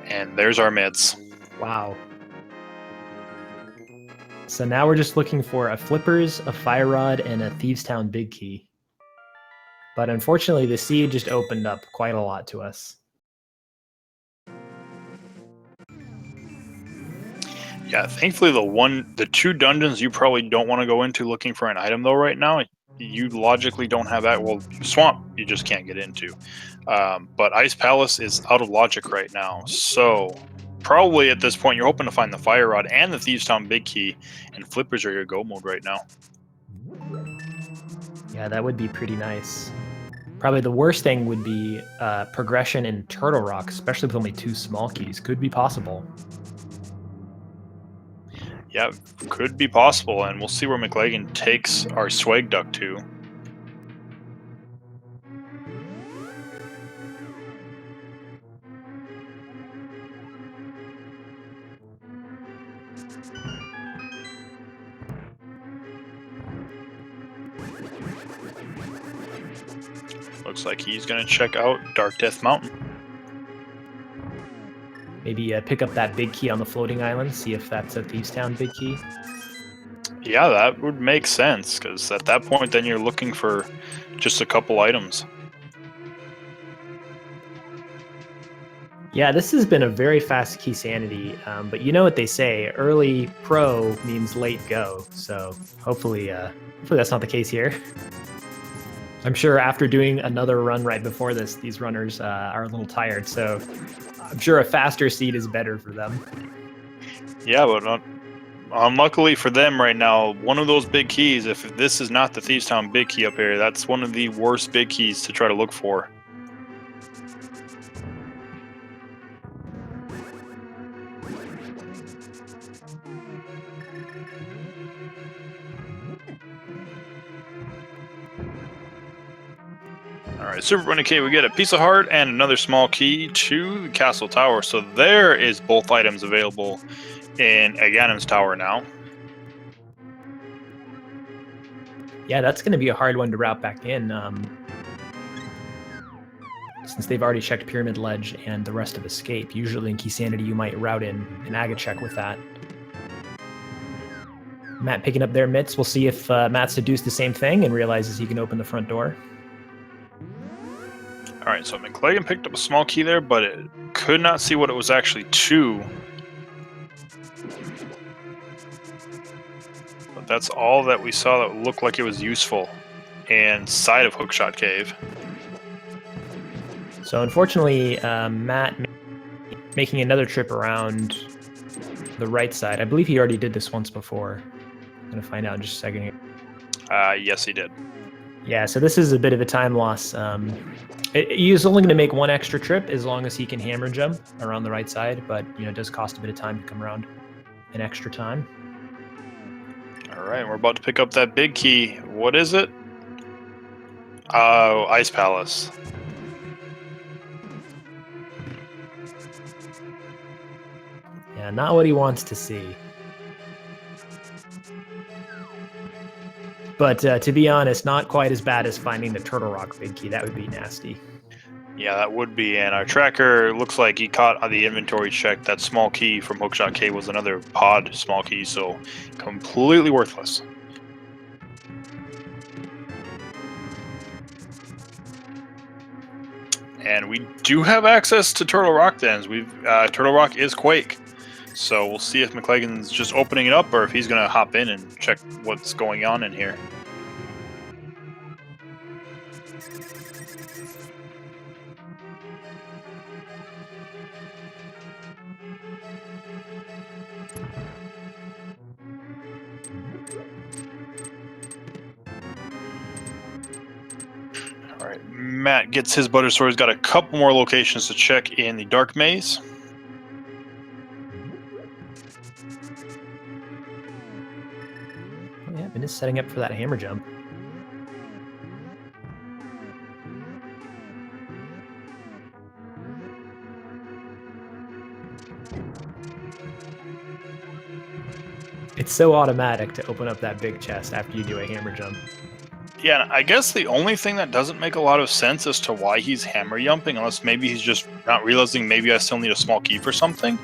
And there's our mids. Wow. So now we're just looking for a Flippers, a Fire Rod, and a Thieves Town big key. But unfortunately, the seed just opened up quite a lot to us. Yeah, thankfully the 2 dungeons you probably don't want to go into looking for an item though right now, you logically don't have that. Well, swamp you just can't get into. But Ice Palace is out of logic right now. So probably at this point you're hoping to find the Fire Rod and the Thieves Town Big Key, and Flippers are your go mode right now. Yeah, that would be pretty nice. Probably the worst thing would be progression in Turtle Rock, especially with only 2 small keys. Could be possible. Yeah, could be possible, and we'll see where Mclagging takes our Swag Duck to. Looks like he's going to check out Dark Death Mountain. Maybe pick up that big key on the floating island, see if that's a Thieves Town big key. Yeah, that would make sense, because at that point then you're looking for just a couple items. Yeah, this has been a very fast key sanity, but you know what they say, early pro means late go, so hopefully that's not the case here. I'm sure after doing another run right before this, these runners are a little tired, so I'm sure a faster seed is better for them. Yeah, but unluckily for them right now, one of those big keys, if this is not the Thieves Town big key up here, that's one of the worst big keys to try to look for. Alright, Super Bunny Key, we get a piece of heart and another small key to the Castle Tower. So there is both items available in Ganon's Tower now. Yeah, that's going to be a hard one to route back in, since they've already checked Pyramid Ledge and the rest of Escape. Usually in Key Sanity, you might route in an Aga check with that. Matt picking up their mitts. We'll see if Matt seduced the same thing and realizes he can open the front door. Alright, so Mclagging picked up a small key there, but it could not see what it was actually to. But that's all that we saw that looked like it was useful inside of Hookshot Cave. So unfortunately, Matt making another trip around the right side. I believe he already did this once before. I'm going to find out in just a second here. Yes, he did. Yeah, so this is a bit of a time loss. He's only going to make one extra trip as long as he can hammer jump around the right side, but it does cost a bit of time to come around an extra time. All right, we're about to pick up that big key. What is it? Oh, Ice Palace. Yeah, not what he wants to see. But to be honest, not quite as bad as finding the Turtle Rock big key. That would be nasty. Yeah, that would be. And our tracker looks like he caught on the inventory check that small key from Hookshot Cave was another pod small key, so completely worthless. And we do have access to Turtle Rock then. Turtle Rock is Quake. So we'll see if Mclagging's just opening it up or if he's going to hop in and check what's going on in here. All right, Matt gets his butter sword. He's got a couple more locations to check in the Dark Maze. Oh, yeah, been just setting up for that hammer jump. It's so automatic to open up that big chest after you do a hammer jump. Yeah, I guess the only thing that doesn't make a lot of sense as to why he's hammer jumping, unless maybe he's just not realizing maybe I still need a small key for something,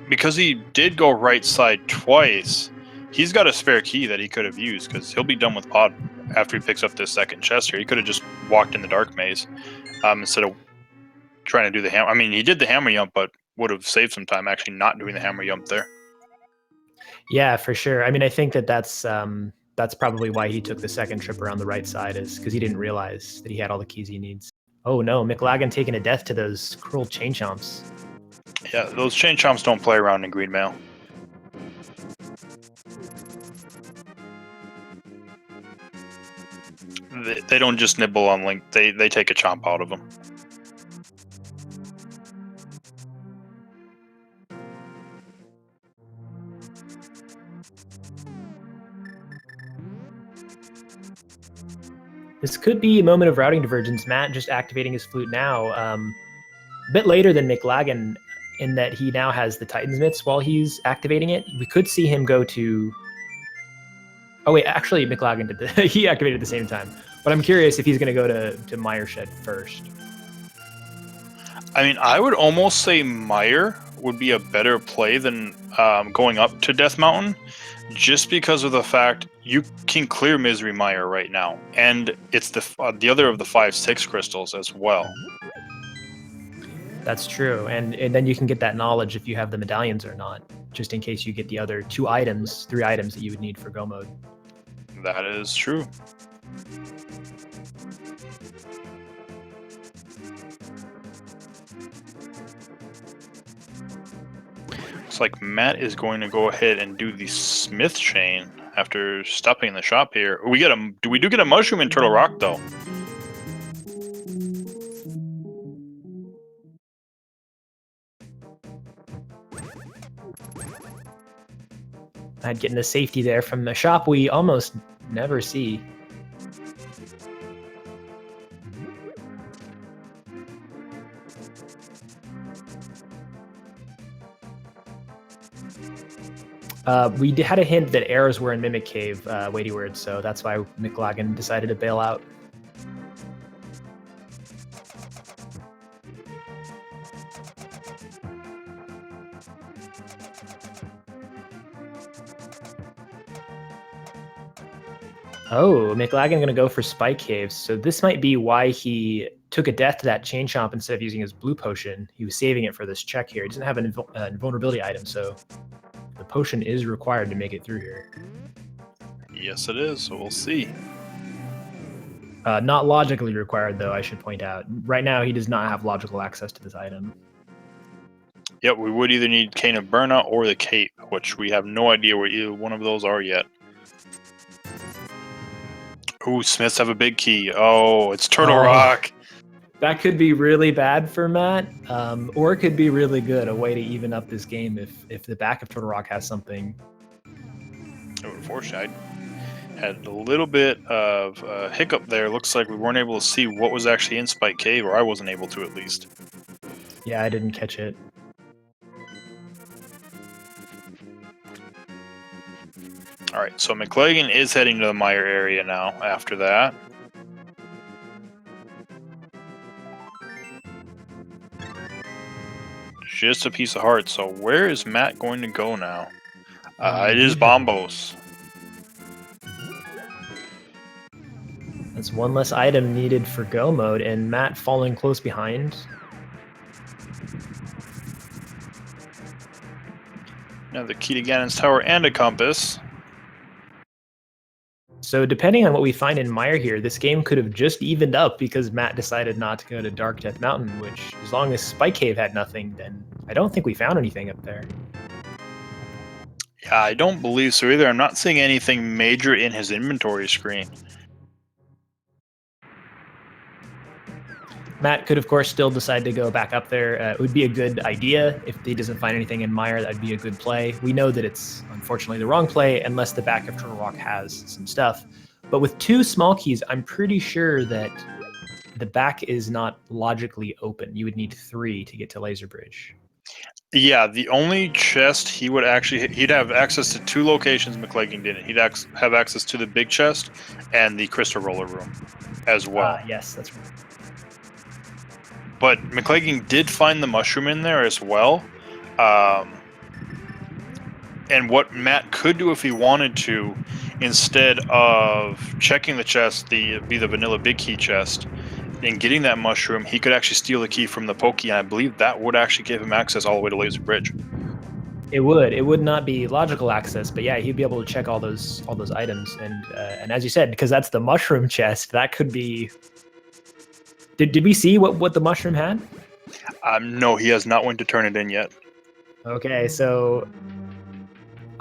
because he did go right side twice, he's got a spare key that he could have used, because he'll be done with pod after he picks up this second chest here. He could have just walked in the Dark Maze instead of trying to do the hammer. I mean, he did the hammer jump, but would have saved some time actually not doing the hammer jump there. Yeah, for sure. I mean, I think that's that's probably why he took the second trip around the right side, is because he didn't realize that he had all the keys he needs. Oh no, Mclagging taking a death to those cruel chain chomps. Yeah, those chain chomps don't play around in green mail. They don't just nibble on Link, they take a chomp out of them. This could be a moment of routing divergence. Matt just activating his flute now. A bit later than Mclagging, in that he now has the Titan's Mitts while he's activating it. We could see him go to... Oh wait, actually Mclagging did he activated at the same time. But I'm curious if he's going to go to Mire Shed first. I mean, I would almost say Mire would be a better play than going up to Death Mountain, just because of the fact you can clear Misery Mire right now, and it's the other of the 5/6 crystals as well. That's true, and then you can get that knowledge if you have the medallions or not, just in case you get the other 3 items that you would need for Go Mode. That is true. Looks like Matt is going to go ahead and do the Smith chain after stopping the shop here. We do get a mushroom in Turtle Rock though. I'd getting the safety there from the shop we almost never see. We had a hint that arrows were in Mimic Cave, Weighty Words, so that's why Mclagging decided to bail out. Oh, Mclagging going to go for Spike Caves, so this might be why he took a death to that Chain Chomp instead of using his blue potion. He was saving it for this check here. He doesn't have an invulnerability item, so the potion is required to make it through here. Yes, it is, so we'll see. Not logically required, though, I should point out. Right now, he does not have logical access to this item. Yep, we would either need Cane of Burnout or the Cape, which we have no idea where either one of those are yet. Ooh, Smiths have a big key. Oh, it's Turtle Rock. That could be really bad for Matt, or it could be really good, a way to even up this game if the back of Turtle Rock has something. Oh, unfortunately, I had a little bit of a hiccup there. Looks like we weren't able to see what was actually in Spike Cave, or I wasn't able to at least. Yeah, I didn't catch it. Alright, so Mclagging is heading to the Mire area now after that. Just a piece of heart. So where is Matt going to go now? It is Bombos. That's one less item needed for Go Mode, and Matt falling close behind. Now the key to Ganon's Tower and a compass. So depending on what we find in Mire here, this game could have just evened up because Matt decided not to go to Dark Death Mountain, which, as long as Spike Cave had nothing, then I don't think we found anything up there. Yeah, I don't believe so either. I'm not seeing anything major in his inventory screen. Matt could, of course, still decide to go back up there. It would be a good idea. If he doesn't find anything in Mire, that'd be a good play. We know that it's, unfortunately, the wrong play, unless the back of Turtle Rock has some stuff. But with 2 small keys, I'm pretty sure that the back is not logically open. You would need 3 to get to Laser Bridge. Yeah, the only chest he would actually... He'd have access to 2 locations Mclagging didn't. He'd have access to the big chest and the Crystal Roller Room as well. Yes, that's right. But Mclagging did find the mushroom in there as well. And what Matt could do if he wanted to, instead of checking the chest, the vanilla big key chest, and getting that mushroom, he could actually steal the key from the Pokey, and I believe that would actually give him access all the way to Laser Bridge. It would. It would not be logical access, but yeah, he'd be able to check all those items, and as you said, because that's the mushroom chest, that could be. Did we see what the mushroom had? No, he has not went to turn it in yet. Okay, so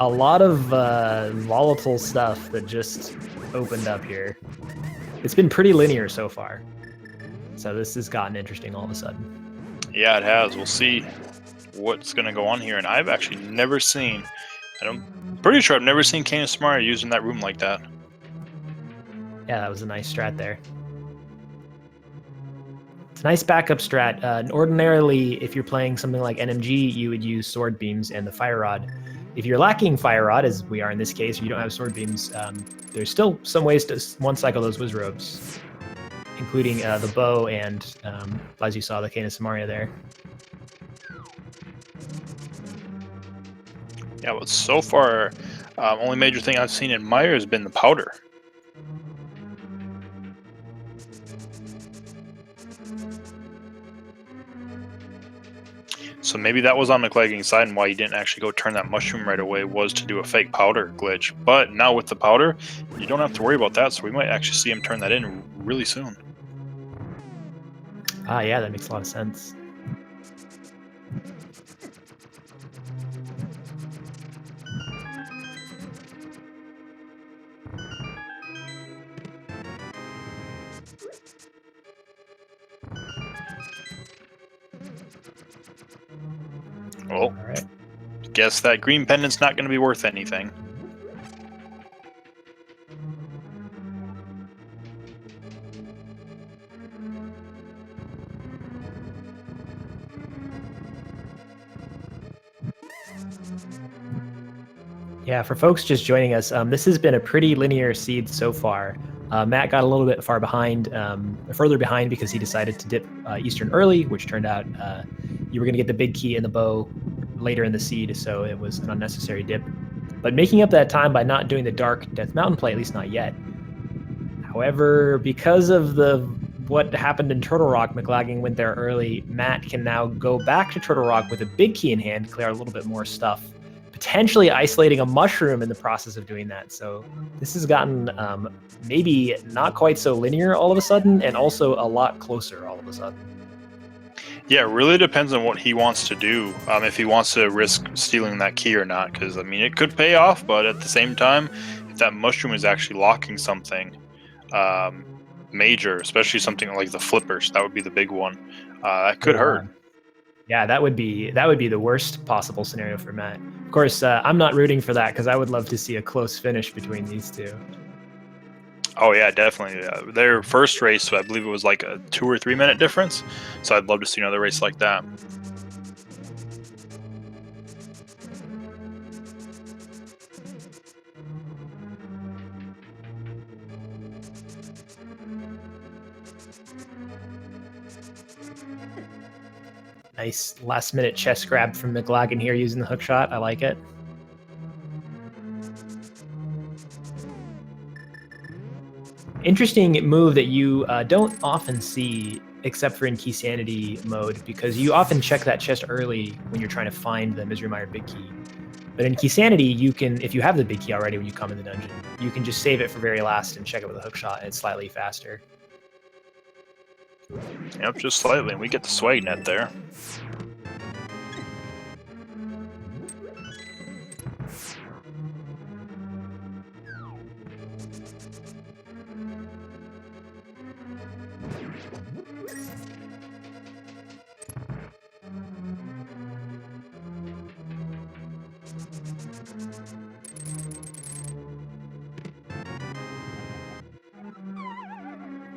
a lot of volatile stuff that just opened up here. It's been pretty linear so far, so this has gotten interesting all of a sudden. Yeah, it has. We'll see what's going to go on here, and I've actually never seen. I'm pretty sure I've never seen Canis Mire used in that room like that. Yeah, that was a nice strat there. It's a nice backup strat. Ordinarily, if you're playing something like NMG, you would use sword beams and the fire rod. If you're lacking fire rod, as we are in this case, or you don't have sword beams, there's still some ways to one-cycle those whiz robes, including the bow and, as you saw, the Canis Maria there. Yeah, but so far, only major thing I've seen in Mire has been the powder. So maybe that was on Mclagging's side, and why he didn't actually go turn that mushroom right away was to do a fake powder glitch. But now with the powder, you don't have to worry about that, so we might actually see him turn that in really soon. Ah, yeah, that makes a lot of sense. Well, All right. guess that green pendant's not going to be worth anything. Yeah, for folks just joining us, this has been a pretty linear seed so far. Matt got a little bit further behind because he decided to dip Eastern early, which turned out you were going to get the big key and the bow later in the seed, so it was an unnecessary dip. But making up that time by not doing the Dark Death Mountain play, at least not yet. However, because of what happened in Turtle Rock, Mclagging went there early. Matt can now go back to Turtle Rock with a big key in hand, clear a little bit more stuff, potentially isolating a mushroom in the process of doing that. So this has gotten maybe not quite so linear all of a sudden, and also a lot closer all of a sudden. Yeah, it really depends on what he wants to do. If he wants to risk stealing that key or not, because I mean, it could pay off, but at the same time, if that mushroom is actually locking something major, especially something like the flippers, that would be the big one. That could hurt. Yeah, that would be the worst possible scenario for Matt. Of course, I'm not rooting for that because I would love to see a close finish between these two. Oh yeah, definitely. Their first race, I believe it was like a 2 or 3 minute difference. So I'd love to see another race like that. Nice last-minute chest grab from Mclagging here using the hook shot. I like it. Interesting move that you don't often see, except for in Key Sanity mode, because you often check that chest early when you're trying to find the Misery Mire big key. But in Key Sanity, you can, if you have the big key already when you come in the dungeon, you can just save it for very last and check it with a hook shot, and it's slightly faster. Yep, just slightly, and we get the swag net there.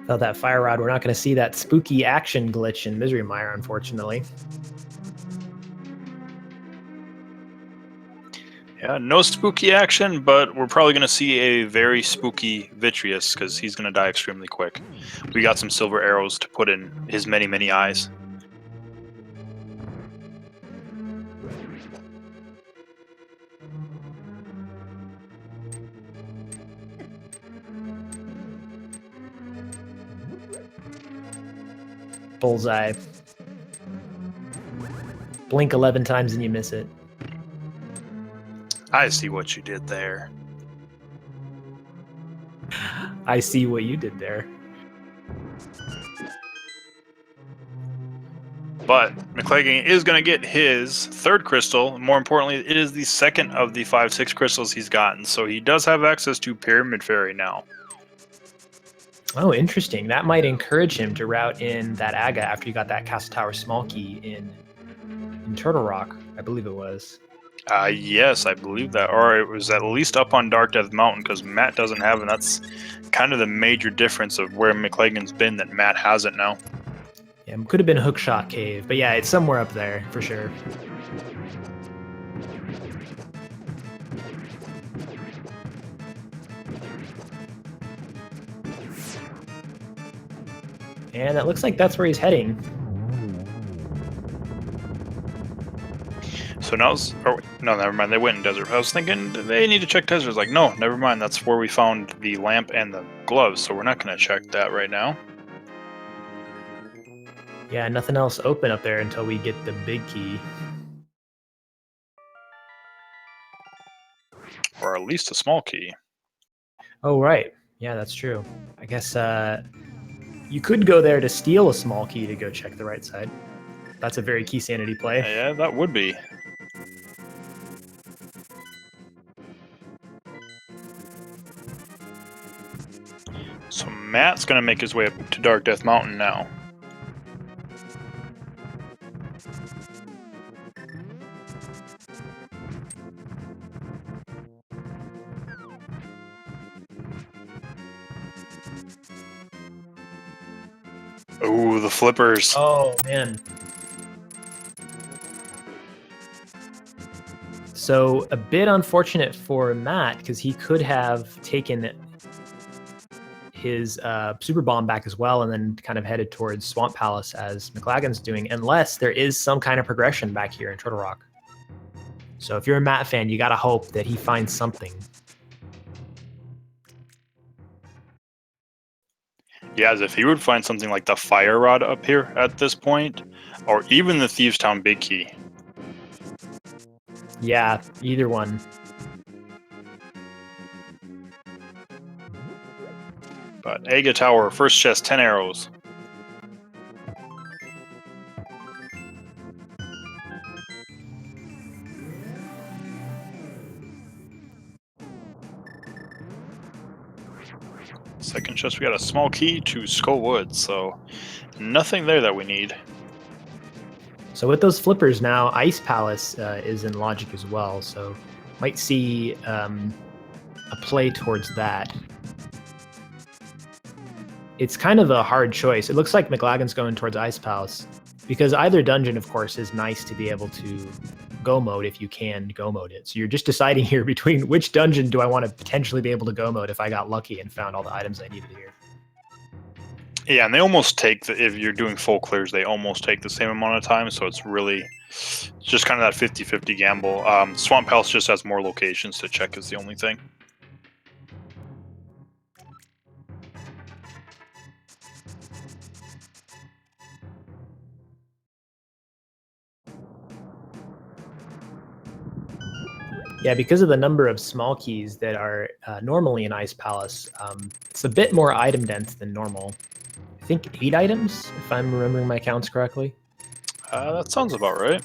Without that fire rod, we're not going to see that spooky action glitch in Misery Mire, unfortunately. Yeah, no spooky action, but we're probably going to see a very spooky Vitreous, because he's going to die extremely quick. We got some silver arrows to put in his many, many eyes. Bullseye. Blink 11 times and you miss it. I see what you did there. I see what you did there. But Mclagging is going to get his third crystal. More importantly, it is the second of the 5-6 crystals he's gotten. So he does have access to Pyramid Fairy now. Oh, interesting. That might encourage him to route in that Aga after he got that Castle Tower small key in Turtle Rock, I believe it was. Yes, I believe that. Or it was at least up on Dark Death Mountain, because Matt doesn't have it. And that's kind of the major difference of where Mclagging's been that Matt hasn't now. Yeah, it could have been Hookshot Cave, but yeah, it's somewhere up there for sure. And it looks like that's where he's heading. So now, no, never mind. They went in desert. I was thinking they need to check desert. I was like, no, never mind. That's where we found the lamp and the gloves. So we're not going to check that right now. Yeah, nothing else open up there until we get the big key. Or at least a small key. Oh, right. Yeah, that's true. I guess you could go there to steal a small key to go check the right side. That's a very key sanity play. Yeah, that would be. So Matt's going to make his way up to Dark Death Mountain now. Ooh, the flippers. Oh, man. So a bit unfortunate for Matt, because he could have taken his super bomb back as well and then kind of headed towards Swamp Palace as Mclagging's doing, unless there is some kind of progression back here in Turtle Rock. So if you're a Matt fan, you got to hope that he finds something. Yeah, as if he would find something like the fire rod up here at this point, or even the Thieves Town big key. Yeah, either one. But Aga Tower, first chest, 10 arrows. Second chest, we got a small key to Skull Woods, so nothing there that we need. So with those flippers now, Ice Palace is in logic as well, so might see a play towards that. It's kind of a hard choice. It looks like Mclagging's going towards Ice Palace, because either dungeon, of course, is nice to be able to go mode if you can go mode it. So you're just deciding here between which dungeon do I want to potentially be able to go mode if I got lucky and found all the items I needed here. Yeah, and they almost take, if you're doing full clears, they almost take the same amount of time, so it's really just kind of that 50-50 gamble. Swamp Palace just has more locations to check is the only thing. Yeah, because of the number of small keys that are normally in Ice Palace, it's a bit more item dense than normal. I think 8 items, if I'm remembering my counts correctly. That sounds about right.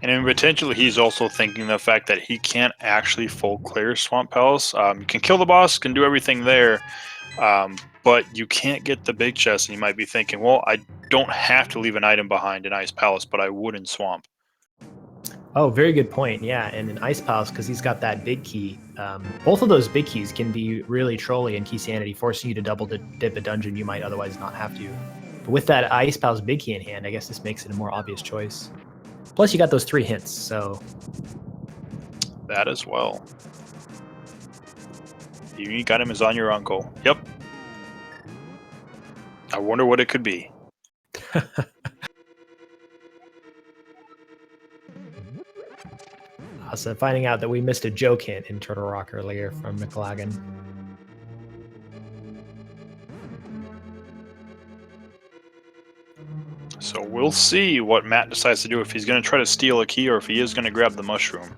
And in potentially, he's also thinking the fact that he can't actually full clear Swamp Palace. You can kill the boss, can do everything there, but you can't get the big chest. And you might be thinking, well, I don't have to leave an item behind in Ice Palace, but I would in Swamp. Oh, very good point. Yeah, and in Ice Palace, because he's got that big key, both of those big keys can be really trolly in Key Sanity, forcing you to double dip a dungeon you might otherwise not have to. But with that Ice Palace big key in hand, I guess this makes it a more obvious choice. Plus, you got those 3 hints, so... That as well. The unique item is on your uncle. Yep. I wonder what it could be. So finding out that we missed a joke hint in Turtle Rock earlier from Mclagging. So we'll see what Matt decides to do, if he's going to try to steal a key or if he is going to grab the mushroom.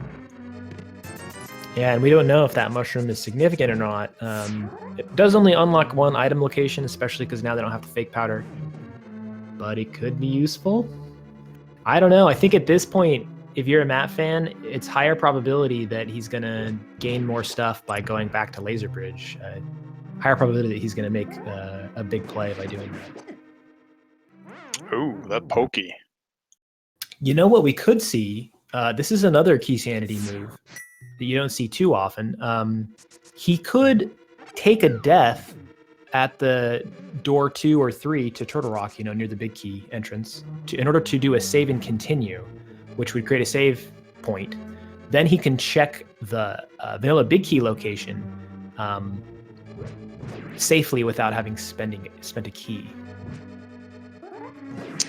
Yeah, and we don't know if that mushroom is significant or not. It does only unlock one item location, especially because now they don't have the fake powder. But it could be useful. I don't know. I think at this point, if you're a Matt fan, it's higher probability that he's going to gain more stuff by going back to Laser Bridge. Higher probability that he's going to make a big play by doing that. Ooh, that pokey. You know what we could see? This is another key sanity move that you don't see too often. He could take a death at the door 2 or 3 to Turtle Rock, near the big key entrance, in order to do a save and continue, which would create a save point. Then he can check the vanilla big key location safely without having spent a key.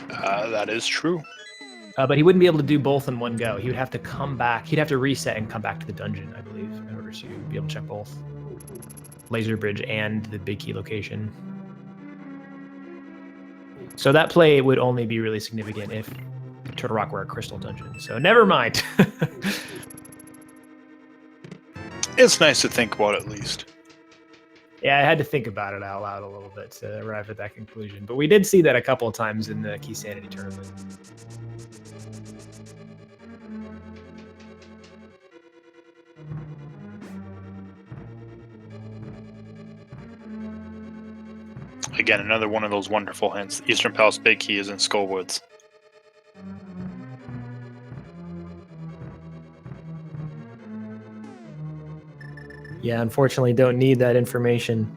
That is true. But he wouldn't be able to do both in one go. He would have to come back. He'd have to reset and come back to the dungeon, I believe, in order to be able to check both Laser Bridge and the big key location. So that play would only be really significant if Turtle Rock were a crystal dungeon. So never mind. It's nice to think about at least. Yeah, I had to think about it out loud a little bit to arrive at that conclusion. But we did see that a couple of times in the Key Sanity tournament. Again, another one of those wonderful hints. Eastern Palace Big Key is in Skullwoods. Yeah, unfortunately, don't need that information.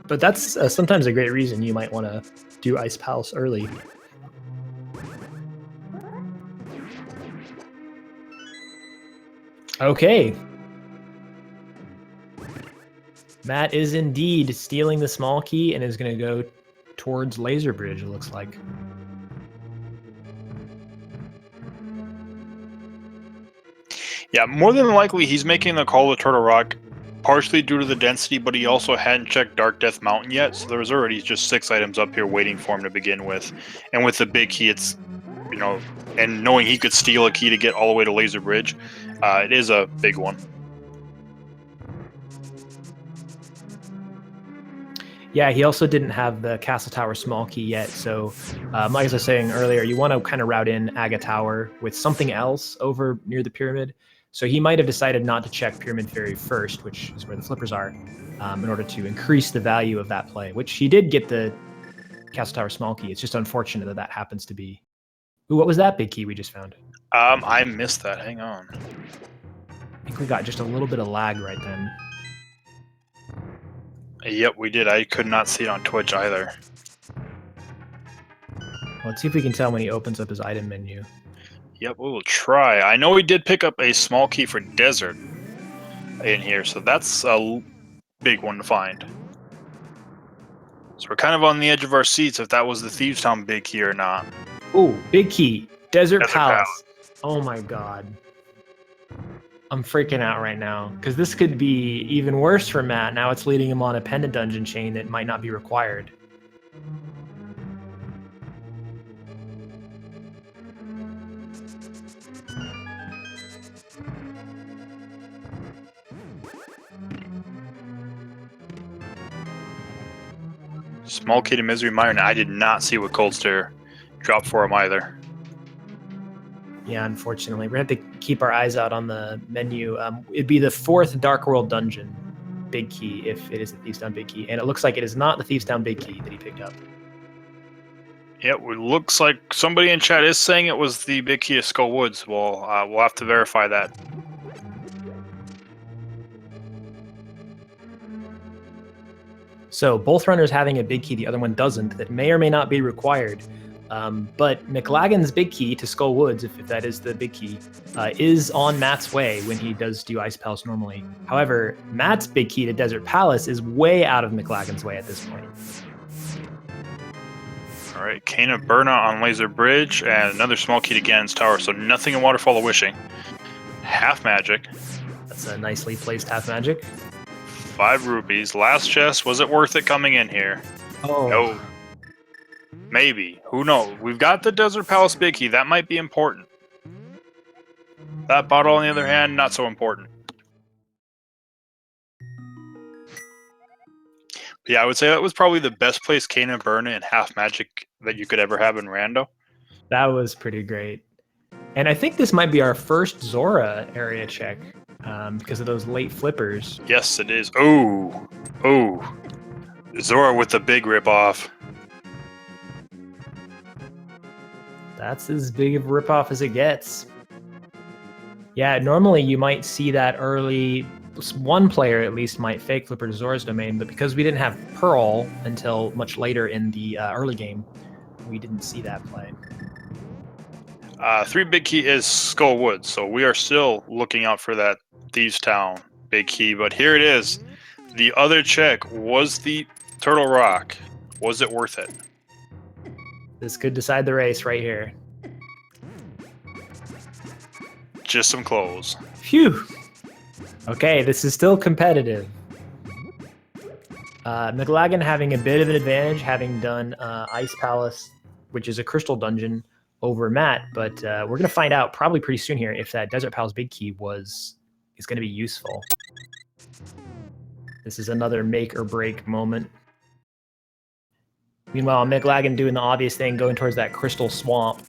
But that's sometimes a great reason you might want to do Ice Palace early. Okay. Matt is indeed stealing the small key and is going to go towards Laser Bridge, it looks like. Yeah, more than likely he's making the call to Turtle Rock, partially due to the density, but he also hadn't checked Dark Death Mountain yet, so there was already just 6 items up here waiting for him to begin with. And with the big key, it's, and knowing he could steal a key to get all the way to Laser Bridge, it is a big one. Yeah, he also didn't have the Castle Tower small key yet, so like I was saying earlier, you want to kind of route in Aga Tower with something else over near the pyramid. So he might have decided not to check Pyramid Ferry first, which is where the flippers are, in order to increase the value of that play, which he did get the Castle Tower small key. It's just unfortunate that that happens to be... Ooh, what was that big key we just found? I missed that. Hang on. I think we got just a little bit of lag right then. Yep, we did. I could not see it on Twitch either. Let's see if we can tell when he opens up his item menu. Yep, we will try. I know we did pick up a small key for Desert in here, so that's a big one to find. So we're kind of on the edge of our seats if that was the Thieves Town big key or not. Ooh, big key. Desert Palace. Oh my god. I'm freaking out right now, because this could be even worse for Matt. Now it's leading him on a pendant dungeon chain that might not be required. Small key to Misery Mire. Now, I did not see what Cold Stare dropped for him either. Yeah, unfortunately. We're going to have to keep our eyes out on the menu. It'd be the 4th Dark World dungeon big key if it is the Thieves Town big key. And it looks like it is not the Thieves Town big key that he picked up. Yeah, it looks like somebody in chat is saying it was the big key of Skull Woods. Well, we'll have to verify that. So both runners having a big key, the other one doesn't, that may or may not be required. But Mclagging's big key to Skull Woods, if that is the big key, is on Matt's way when he does do Ice Palace normally. However, Matt's big key to Desert Palace is way out of Mclagging's way at this point. All right, Cane of Burna on Laser Bridge, and another small key to Ganon's Tower, so nothing in Waterfall of Wishing. half magic. That's a nicely placed half magic. 5 rupees. Last chest. Was it worth it coming in here? Oh. No. Maybe. Who knows? We've got the Desert Palace Big Key. That might be important. That bottle, on the other hand, not so important. Yeah, I would say that was probably the best place Kana Burn and half magic that you could ever have in Rando. That was pretty great. And I think this might be our first Zora area check because of those late flippers. Yes, it is. Oh. Oh. Zora with the big ripoff. That's as big of a ripoff as it gets. Yeah, normally you might see that early. One player at least might fake flipper to Zora's domain, but because we didn't have Pearl until much later in the early game, we didn't see that play. 3 big key is Skull Woods, so we are still looking out for that Thieves Town big key, but here it is. The other check was the Turtle Rock. Was it worth it? This could decide the race right here. Just some clothes. Phew. Okay, this is still competitive. Mclagging having a bit of an advantage, having done Ice Palace, which is a crystal dungeon, over Matt, but we're going to find out probably pretty soon here if that Desert Palace Big Key is going to be useful. This is another make or break moment. Meanwhile, Mclagging doing the obvious thing, going towards that crystal swamp.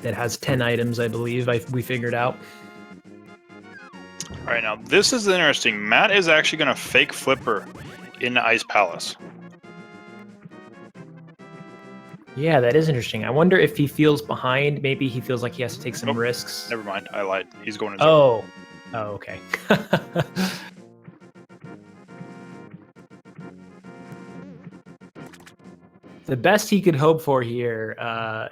That has 10 items, I believe, we figured out. All right, now this is interesting. Matt is actually going to fake flipper in the Ice Palace. Yeah, that is interesting. I wonder if he feels behind. Maybe he feels like he has to take some risks. Never mind, I lied. He's going to Oh, okay. The best he could hope for here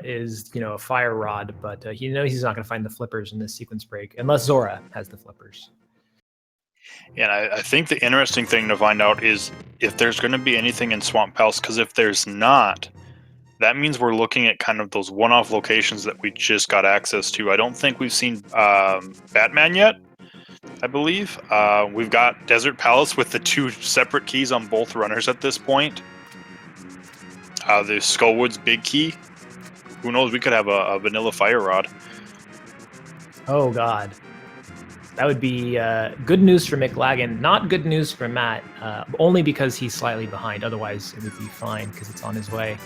is, a fire rod, but he knows he's not going to find the flippers in this sequence break unless Zora has the flippers. Yeah, and I think the interesting thing to find out is if there's going to be anything in Swamp Palace, because if there's not, that means we're looking at kind of those one-off locations that we just got access to. I don't think we've seen Batman yet, I believe. We've got Desert Palace with the 2 separate keys on both runners at this point. The Skullwoods Big Key. Who knows? We could have a vanilla fire rod. Oh, God. That would be good news for Mclagging. Not good news for Matt, only because he's slightly behind. Otherwise, it would be fine because it's on his way.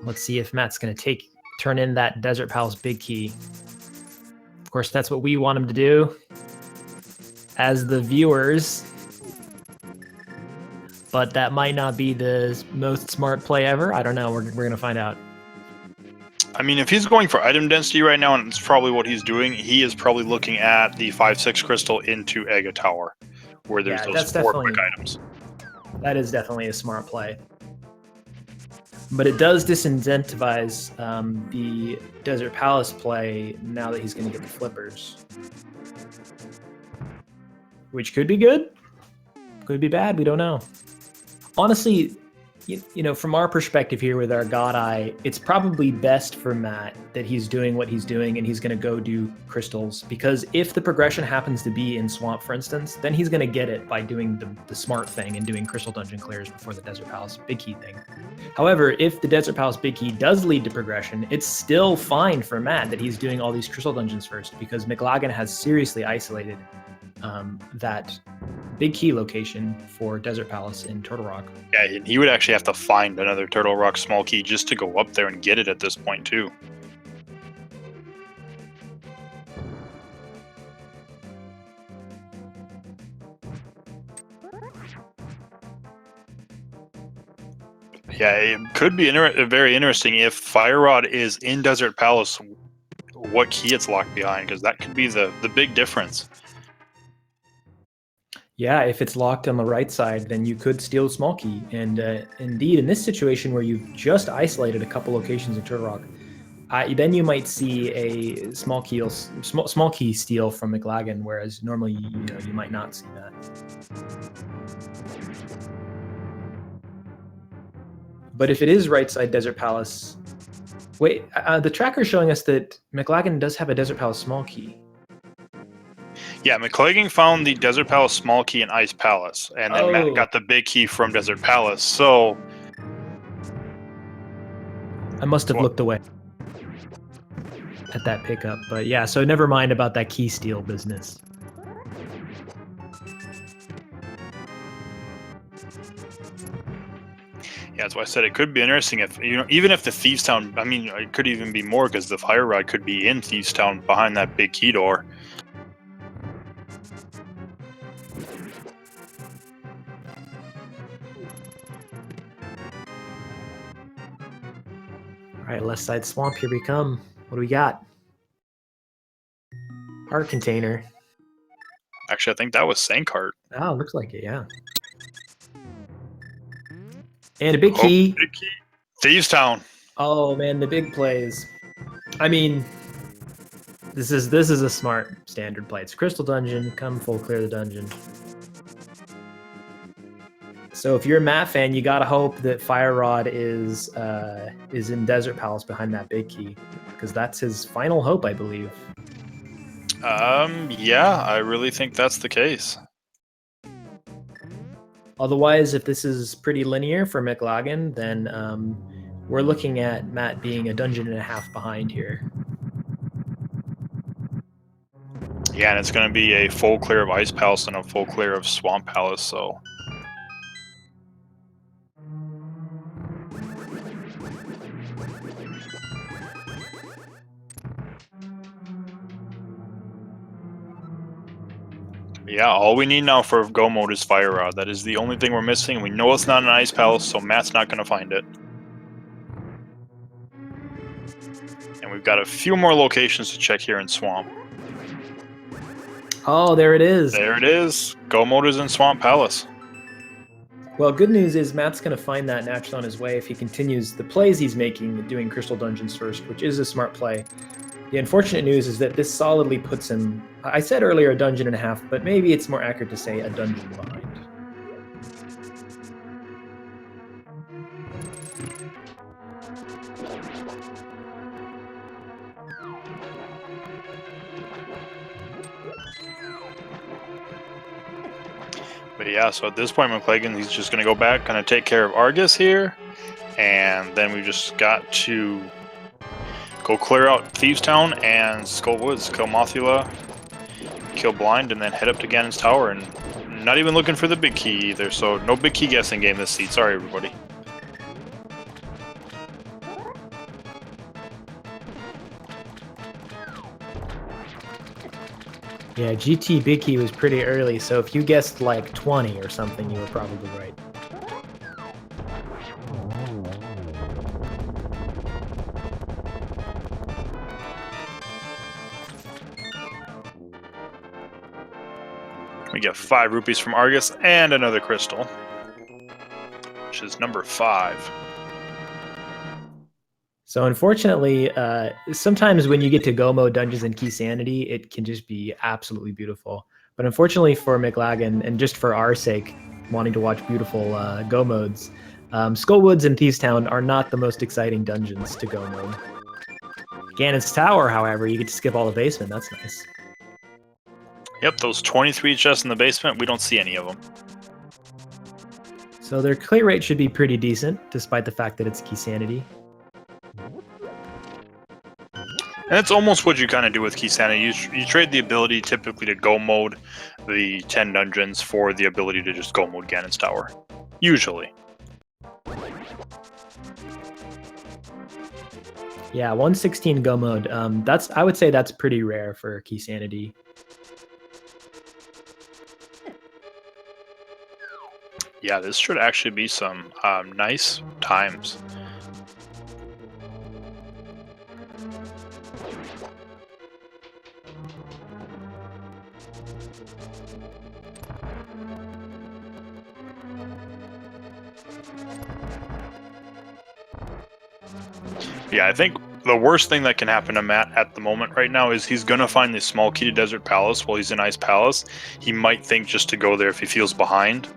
Let's see if Matt's going to turn in that Desert Palace Big Key. Of course, that's what we want him to do as the viewers. But that might not be the most smart play ever. I don't know. We're going to find out. I mean, if he's going for item density right now, and it's probably what he's doing, he is probably looking at the 5/6 crystal into Ega Tower, where there's those 4 quick items. That is definitely a smart play. But it does disincentivize the Desert Palace play now that he's going to get the flippers. Which could be good, could be bad, we don't know. Honestly, from our perspective here with our God Eye, it's probably best for Matt that he's doing what he's doing and he's going to go do crystals, because if the progression happens to be in Swamp, for instance, then he's going to get it by doing the smart thing and doing crystal dungeon clears before the Desert Palace Big Key thing. However, if the Desert Palace Big Key does lead to progression, it's still fine for Matt that he's doing all these crystal dungeons first, because Mclagging has seriously isolated that Big Key location for Desert Palace in Turtle Rock. Yeah, and he would actually have to find another Turtle Rock small key just to go up there and get it at this point, too. Yeah, it could be very interesting if Fire Rod is in Desert Palace, what key it's locked behind, because that could be the big difference. Yeah, if it's locked on the right side, then you could steal a small key. And indeed, in this situation where you've just isolated a couple locations in Turtle Rock, then you might see a small key steal from Mclagging, whereas normally you might not see that. But if it is right side Desert Palace, wait, the tracker's showing us that Mclagging does have a Desert Palace small key. Yeah, Mclagging found the Desert Palace small key in Ice Palace, and then Matt Oh. got the big key from Desert Palace. So I must have looked away at that pickup, but yeah, so never mind about that key steal business. yeah, that's why I said it could be interesting if, you know, even if the Thieves Town, I mean, it could even be more because the fire rod could be in Thieves Town behind that big key door. All right, left side swamp, here we come. What do we got? Heart container. Actually, I think that was Sankart. Oh, looks like it, yeah. And a big key. Big key. Thieves Town. Oh man, the big plays. I mean, this is a smart standard play. It's Crystal Dungeon. Come full clear the dungeon. So if you're a Matt fan, you gotta hope that Fire Rod is in Desert Palace behind that big key, because that's his final hope, I believe. Yeah, I really think that's the case. Otherwise, if this is pretty linear for Mclagging, then we're looking at Matt being a dungeon and a half behind here. Yeah, and it's going to be a full clear of Ice Palace and a full clear of Swamp Palace, so... Yeah, all we need now for Go Mode is Fire Rod. That is the only thing we're missing. We know it's not an Ice Palace, so Matt's not going to find it. And we've got a few more locations to check here in Swamp. Oh, there it is. There it is. Go Mode is in Swamp Palace. Well, good news is Matt's going to find that naturally on his way if he continues the plays he's making, doing Crystal Dungeons first, which is a smart play. The unfortunate news is that this solidly puts him, I said earlier, a dungeon and a half, but maybe it's more accurate to say a dungeon behind. But yeah, so at this point, Mclagging, he's just going to go back, going to take care of Argus here. And then we just got to go clear out Thieves Town and Skull Woods, kill Mothula, kill Blind, and then head up to Ganon's Tower. And not even looking for the big key either, so no big key guessing game this seed. Sorry, everybody. Yeah, GT Big Key was pretty early, so if you guessed like 20 or something, you were probably right. We get 5 rupees from Argus and another crystal, which is number 5. So unfortunately, sometimes when you get to Go Mode Dungeons and Key Sanity, it can just be absolutely beautiful. But unfortunately for Mclagging, and just for our sake, wanting to watch beautiful Go Modes, Skull Woods and Thieves Town are not the most exciting dungeons to Go Mode. Ganon's Tower, however, you get to skip all the basement. That's nice. Yep, those 23 chests in the basement, we don't see any of them. So their clear rate should be pretty decent, despite the fact that it's Key Sanity. And that's almost what you kind of do with Key Sanity. You trade the ability typically to Go Mode the 10 dungeons for the ability to just Go Mode Ganon's Tower. Usually. Yeah, 116 Go Mode. I would say that's pretty rare for Key Sanity. Yeah, this should actually be some nice times. Yeah, I think the worst thing that can happen to Matt at the moment right now is he's going to find the small key to Desert Palace while he's in Ice Palace. He might think just to go there if he feels behind.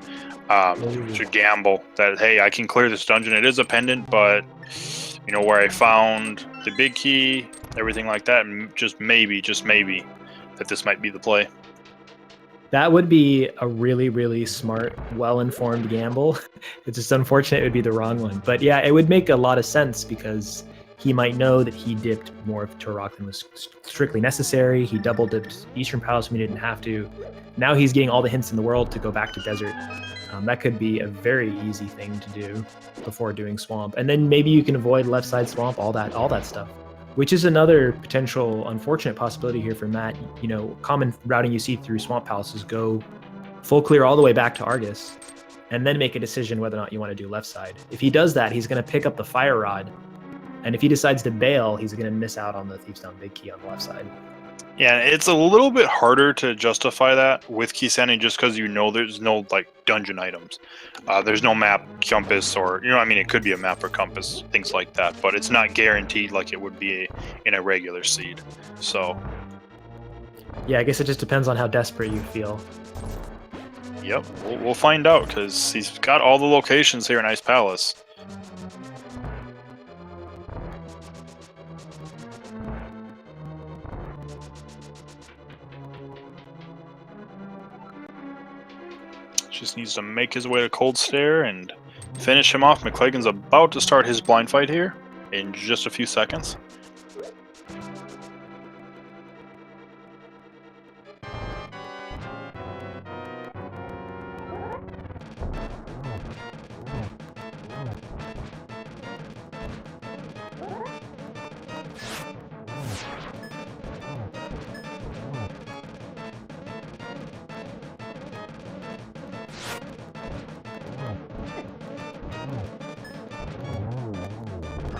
To gamble that, hey, I can clear this dungeon. It is a pendant, but you know where I found the big key, everything like that, and just maybe that this might be the play. That would be a really, really smart, well-informed gamble. It's just unfortunate it would be the wrong one. But yeah, it would make a lot of sense because he might know that he dipped more of Turok than was strictly necessary. He double dipped Eastern Palace when he didn't have to. Now he's getting all the hints in the world to go back to Desert. That could be a very easy thing to do before doing Swamp. And then maybe you can avoid left side Swamp, all that stuff. Which is another potential unfortunate possibility here for Matt. You know, common routing you see through Swamp Palaces go full clear all the way back to Argus, and then make a decision whether or not you want to do left side. If he does that, he's going to pick up the Fire Rod, and if he decides to bail, he's going to miss out on the Thieves Town big key on the left side. Yeah, it's a little bit harder to justify that with key sanding just because you know there's no like dungeon items. There's no map, compass, or I mean, it could be a map or compass, things like that, but it's not guaranteed like it would be in a regular seed. So yeah, I guess it just depends on how desperate you feel. Yep, we'll find out because he's got all the locations here in Ice Palace. Just needs to make his way to Cold Stare and finish him off. Mclagging's about to start his blind fight here in just a few seconds.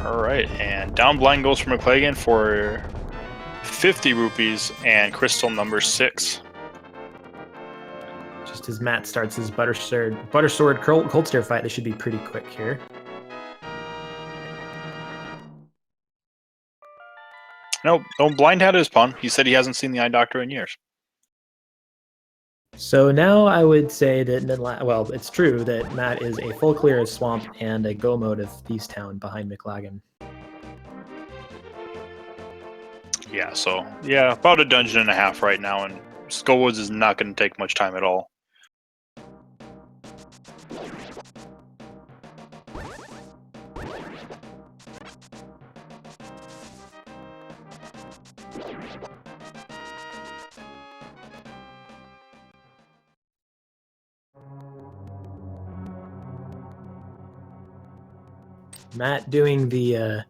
Alright, and down blind goes for Mclagging for 50 rupees and crystal number 6. Just as Matt starts his Butter Sword Cold Stare fight, they should be pretty quick here. Nope, don't blind hat his pun. He said he hasn't seen the Eye Doctor in years. So now I would say that, well, it's true that Matt is a full clear of Swamp and a go mode of Thieves Town behind Mclagging. Yeah, so, yeah, about a dungeon and a half right now, and Skullwoods is not going to take much time at all. Matt doing the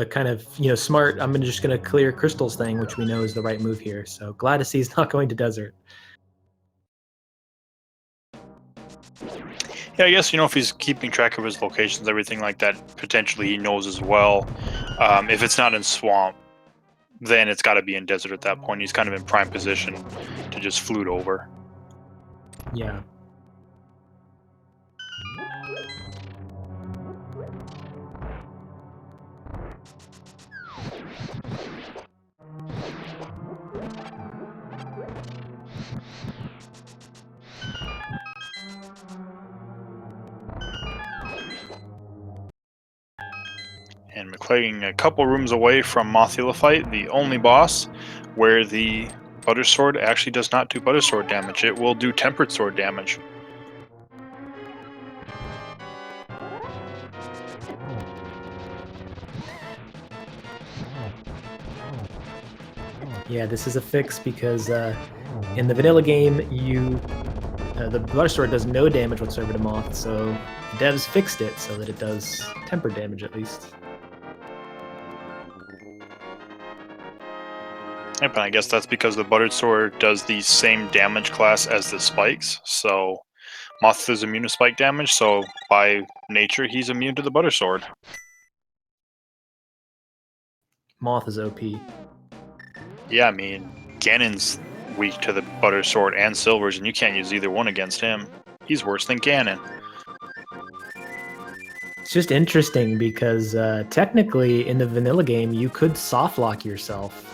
kind of smart, I'm just going to clear crystals thing, which we know is the right move here. So glad to see he's not going to Desert. Yeah, I guess, if he's keeping track of his locations, everything like that, potentially he knows as well. If it's not in Swamp, then it's got to be in Desert at that point. He's kind of in prime position to just flute over. Yeah. And Mclagging a couple rooms away from Mothula fight, the only boss where the Butter Sword actually does not do Butter Sword damage. It will do Tempered Sword damage. Yeah, this is a fix because in the vanilla game, the Butter Sword does no damage whatsoever to Moth, so the devs fixed it so that it does tempered damage at least. Yep, and I guess that's because the Buttered Sword does the same damage class as the spikes, so Moth is immune to spike damage, so by nature he's immune to the Butter Sword. Moth is OP. Yeah, I mean, Ganon's weak to the Butter Sword and Silvers, and you can't use either one against him. He's worse than Ganon. It's just interesting because technically in the vanilla game you could soft lock yourself.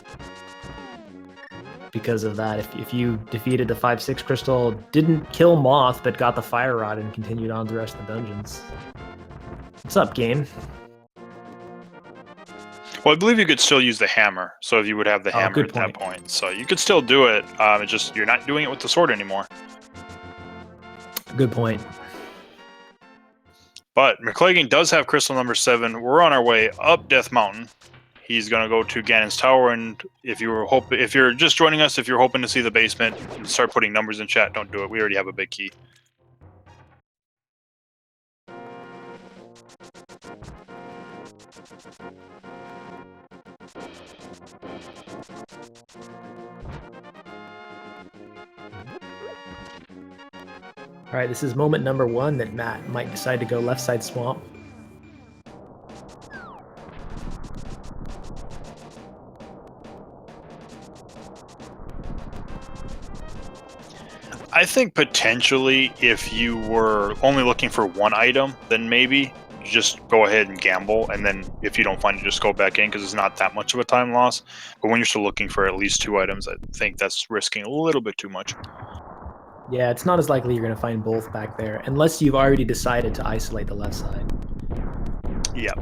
because of that. If you defeated the 5/6 crystal, didn't kill Moth, but got the fire rod and continued on the rest of the dungeons. What's up, game? Well, I believe you could still use the hammer. So if you would have the hammer good at that point, so you could still do it. It's just you're not doing it with the sword anymore. Good point. But Mclagging does have crystal number 7. We're on our way up Death Mountain. He's gonna go to Ganon's Tower, and if you're just joining us, if you're hoping to see the basement, start putting numbers in chat. Don't do it. We already have a big key. All right, this is moment number 1 that Matt might decide to go left side swamp. I think potentially if you were only looking for one item, then maybe just go ahead and gamble, and then if you don't find it, just go back in because it's not that much of a time loss. But when you're still looking for at least 2 items, I think that's risking a little bit too much. Yeah, it's not as likely you're going to find both back there, unless you've already decided to isolate the left side. Yeah.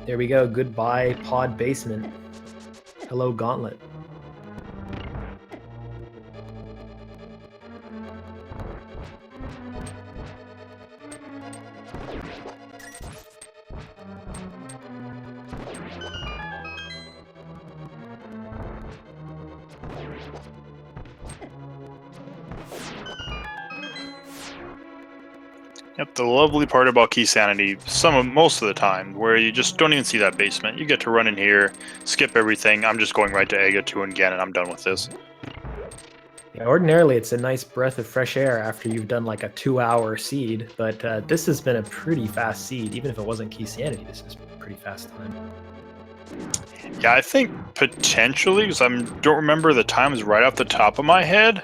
There we go. Goodbye, pod basement. Hello, gauntlet. Yep, the lovely part about Key Sanity, most of the time, where you just don't even see that basement. You get to run in here, skip everything. I'm just going right to Aga 2 and Ganon. I'm done with this. Yeah, ordinarily, it's a nice breath of fresh air after you've done like a 2-hour seed, but this has been a pretty fast seed. Even if it wasn't Key Sanity, this is a pretty fast time. Yeah, I think potentially, because I don't remember the times right off the top of my head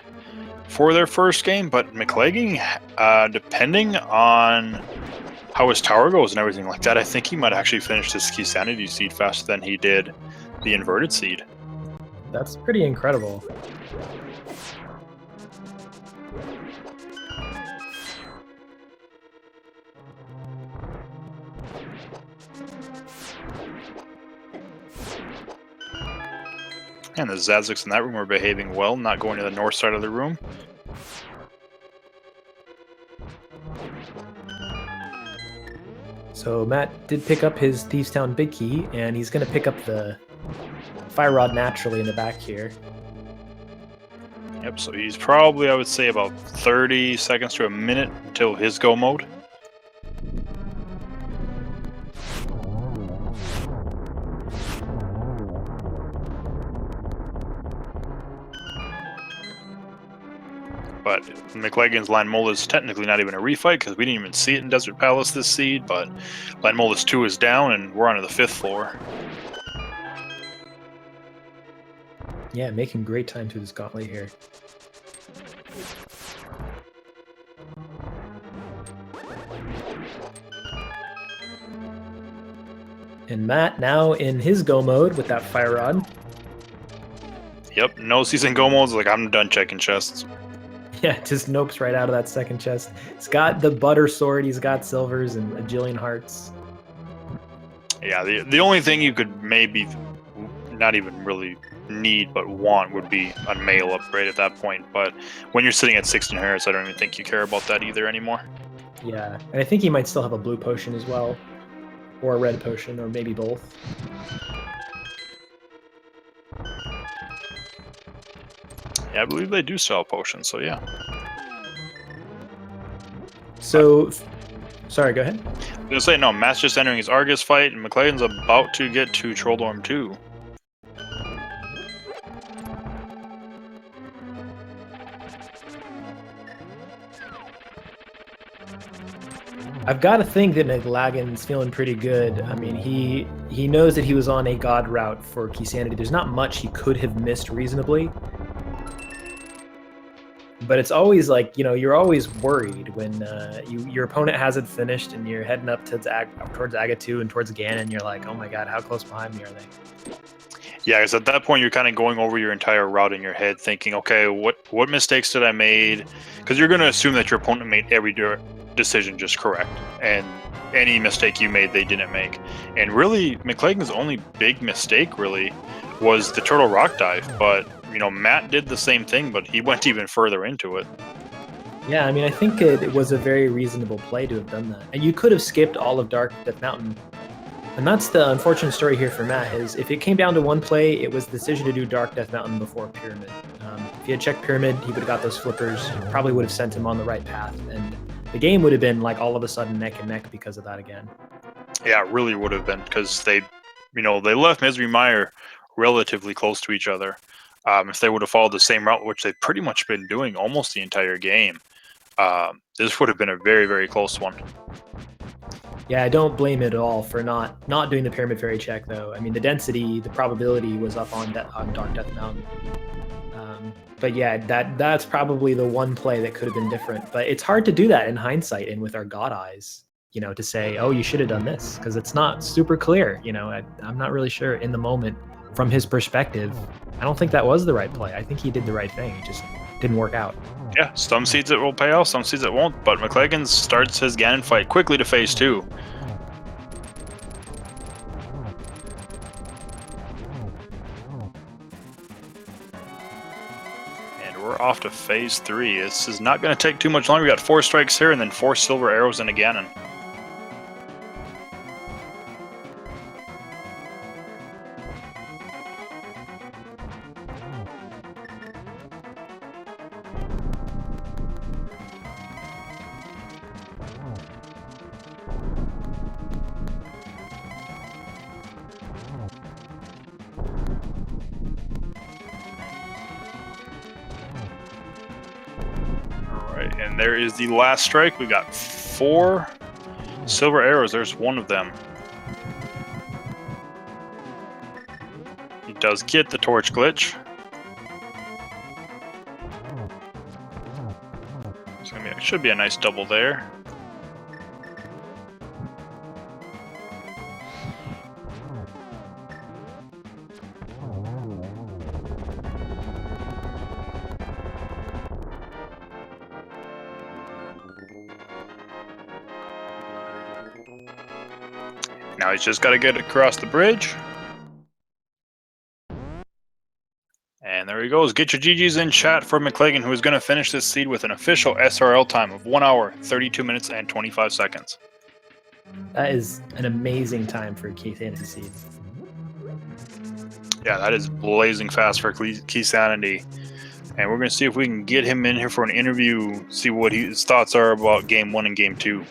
for their first game, but Mclagging, depending on how his tower goes and everything like that, I think he might actually finish this Key Sanity seed faster than he did the inverted seed. That's pretty incredible. And the Zazuks in that room are behaving well, not going to the north side of the room. So Matt did pick up his Thieves Town big key, and he's going to pick up the fire rod naturally in the back here. Yep, so he's probably, I would say, about 30 seconds to a minute until his go mode. But Mclagging's Land Mold is technically not even a refight because we didn't even see it in Desert Palace this seed, but Land Mold 2 is down and we're on to the 5th floor. Yeah, making great time through this gauntlet here. And Matt now in his go mode with that fire rod. Yep, no season go modes, like I'm done checking chests. Yeah, just nopes right out of that second chest. He's got the butter sword, he's got silvers and a jillion hearts. Yeah, the only thing you could maybe not even really need but want would be a mail upgrade at that point. But when you're sitting at 16 Heras, I don't even think you care about that either anymore. Yeah, and I think he might still have a blue potion as well. Or a red potion, or maybe both. Yeah, I believe they do sell potions, so yeah. So, sorry, go ahead. I was gonna say, no, Matt's just entering his Argus fight, and Mclagging's about to get to Trolldorm 2. I've got to think that Mclagging's feeling pretty good. I mean, he knows that he was on a god route for key sanity. There's not much he could have missed reasonably. But it's always like, you're always worried when your opponent hasn't finished and you're heading up towards Aga 2 and towards Ganon. You're like, oh my god, how close behind me are they? Yeah, because at that point you're kind of going over your entire route in your head, thinking, okay, what mistakes did I made? Because you're going to assume that your opponent made every decision just correct, and any mistake you made, they didn't make. And really, Mclagging's only big mistake really was the turtle rock dive, but Matt did the same thing, but he went even further into it. Yeah, I mean, I think it was a very reasonable play to have done that. And you could have skipped all of Dark Death Mountain. And that's the unfortunate story here for Matt, is if it came down to one play, it was the decision to do Dark Death Mountain before Pyramid. If he had checked Pyramid, he would have got those flippers, probably would have sent him on the right path, and the game would have been like all of a sudden neck and neck because of that again. Yeah, it really would have been, because they left Misery Mire relatively close to each other. If they would have followed the same route, which they've pretty much been doing almost the entire game, this would have been a very, very close one. Yeah, I don't blame it at all for not doing the Pyramid Fairy check, though. I mean, the density, the probability was up on Dark Death Mountain. But yeah, that's probably the one play that could have been different. But it's hard to do that in hindsight and with our god eyes, to say, oh, you should have done this, because it's not super clear. I'm not really sure in the moment from his perspective. I don't think that was the right play. I think he did the right thing. It just didn't work out. Yeah, some seeds it will pay off, some seeds it won't. But Mclagging starts his Ganon fight quickly to phase 2. We're off to phase 3. This is not going to take too much longer. We got 4 strikes here and then 4 silver arrows and a Ganon. And there is the last strike. We got 4 silver arrows. There's one of them. He does get the torch glitch. It should be a nice double there. Now he's just got to get across the bridge. And there he goes. Get your GGs in chat for Mclagging, who is going to finish this seed with an official SRL time of 1 hour, 32 minutes, and 25 seconds. That is an amazing time for key sanity seeds. Yeah, that is blazing fast for key sanity. And we're going to see if we can get him in here for an interview, see what his thoughts are about Game 1 and Game 2.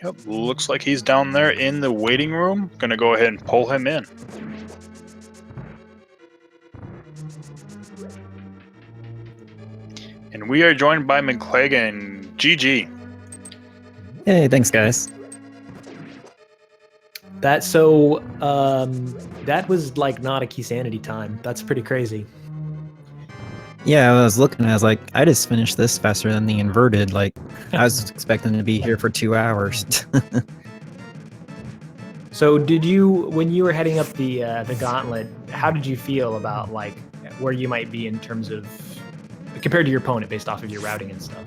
Yep, looks like he's down there in the waiting room. Gonna go ahead and pull him in. And we are joined by Mclagging. GG. Hey, thanks, guys. That was like not a key sanity time. That's pretty crazy. Yeah, I was looking, I was like, I just finished this faster than the inverted. Like, I was expecting to be here for 2 hours. So did you, when you were heading up the gauntlet, how did you feel about like where you might be in terms of, compared to your opponent based off of your routing and stuff?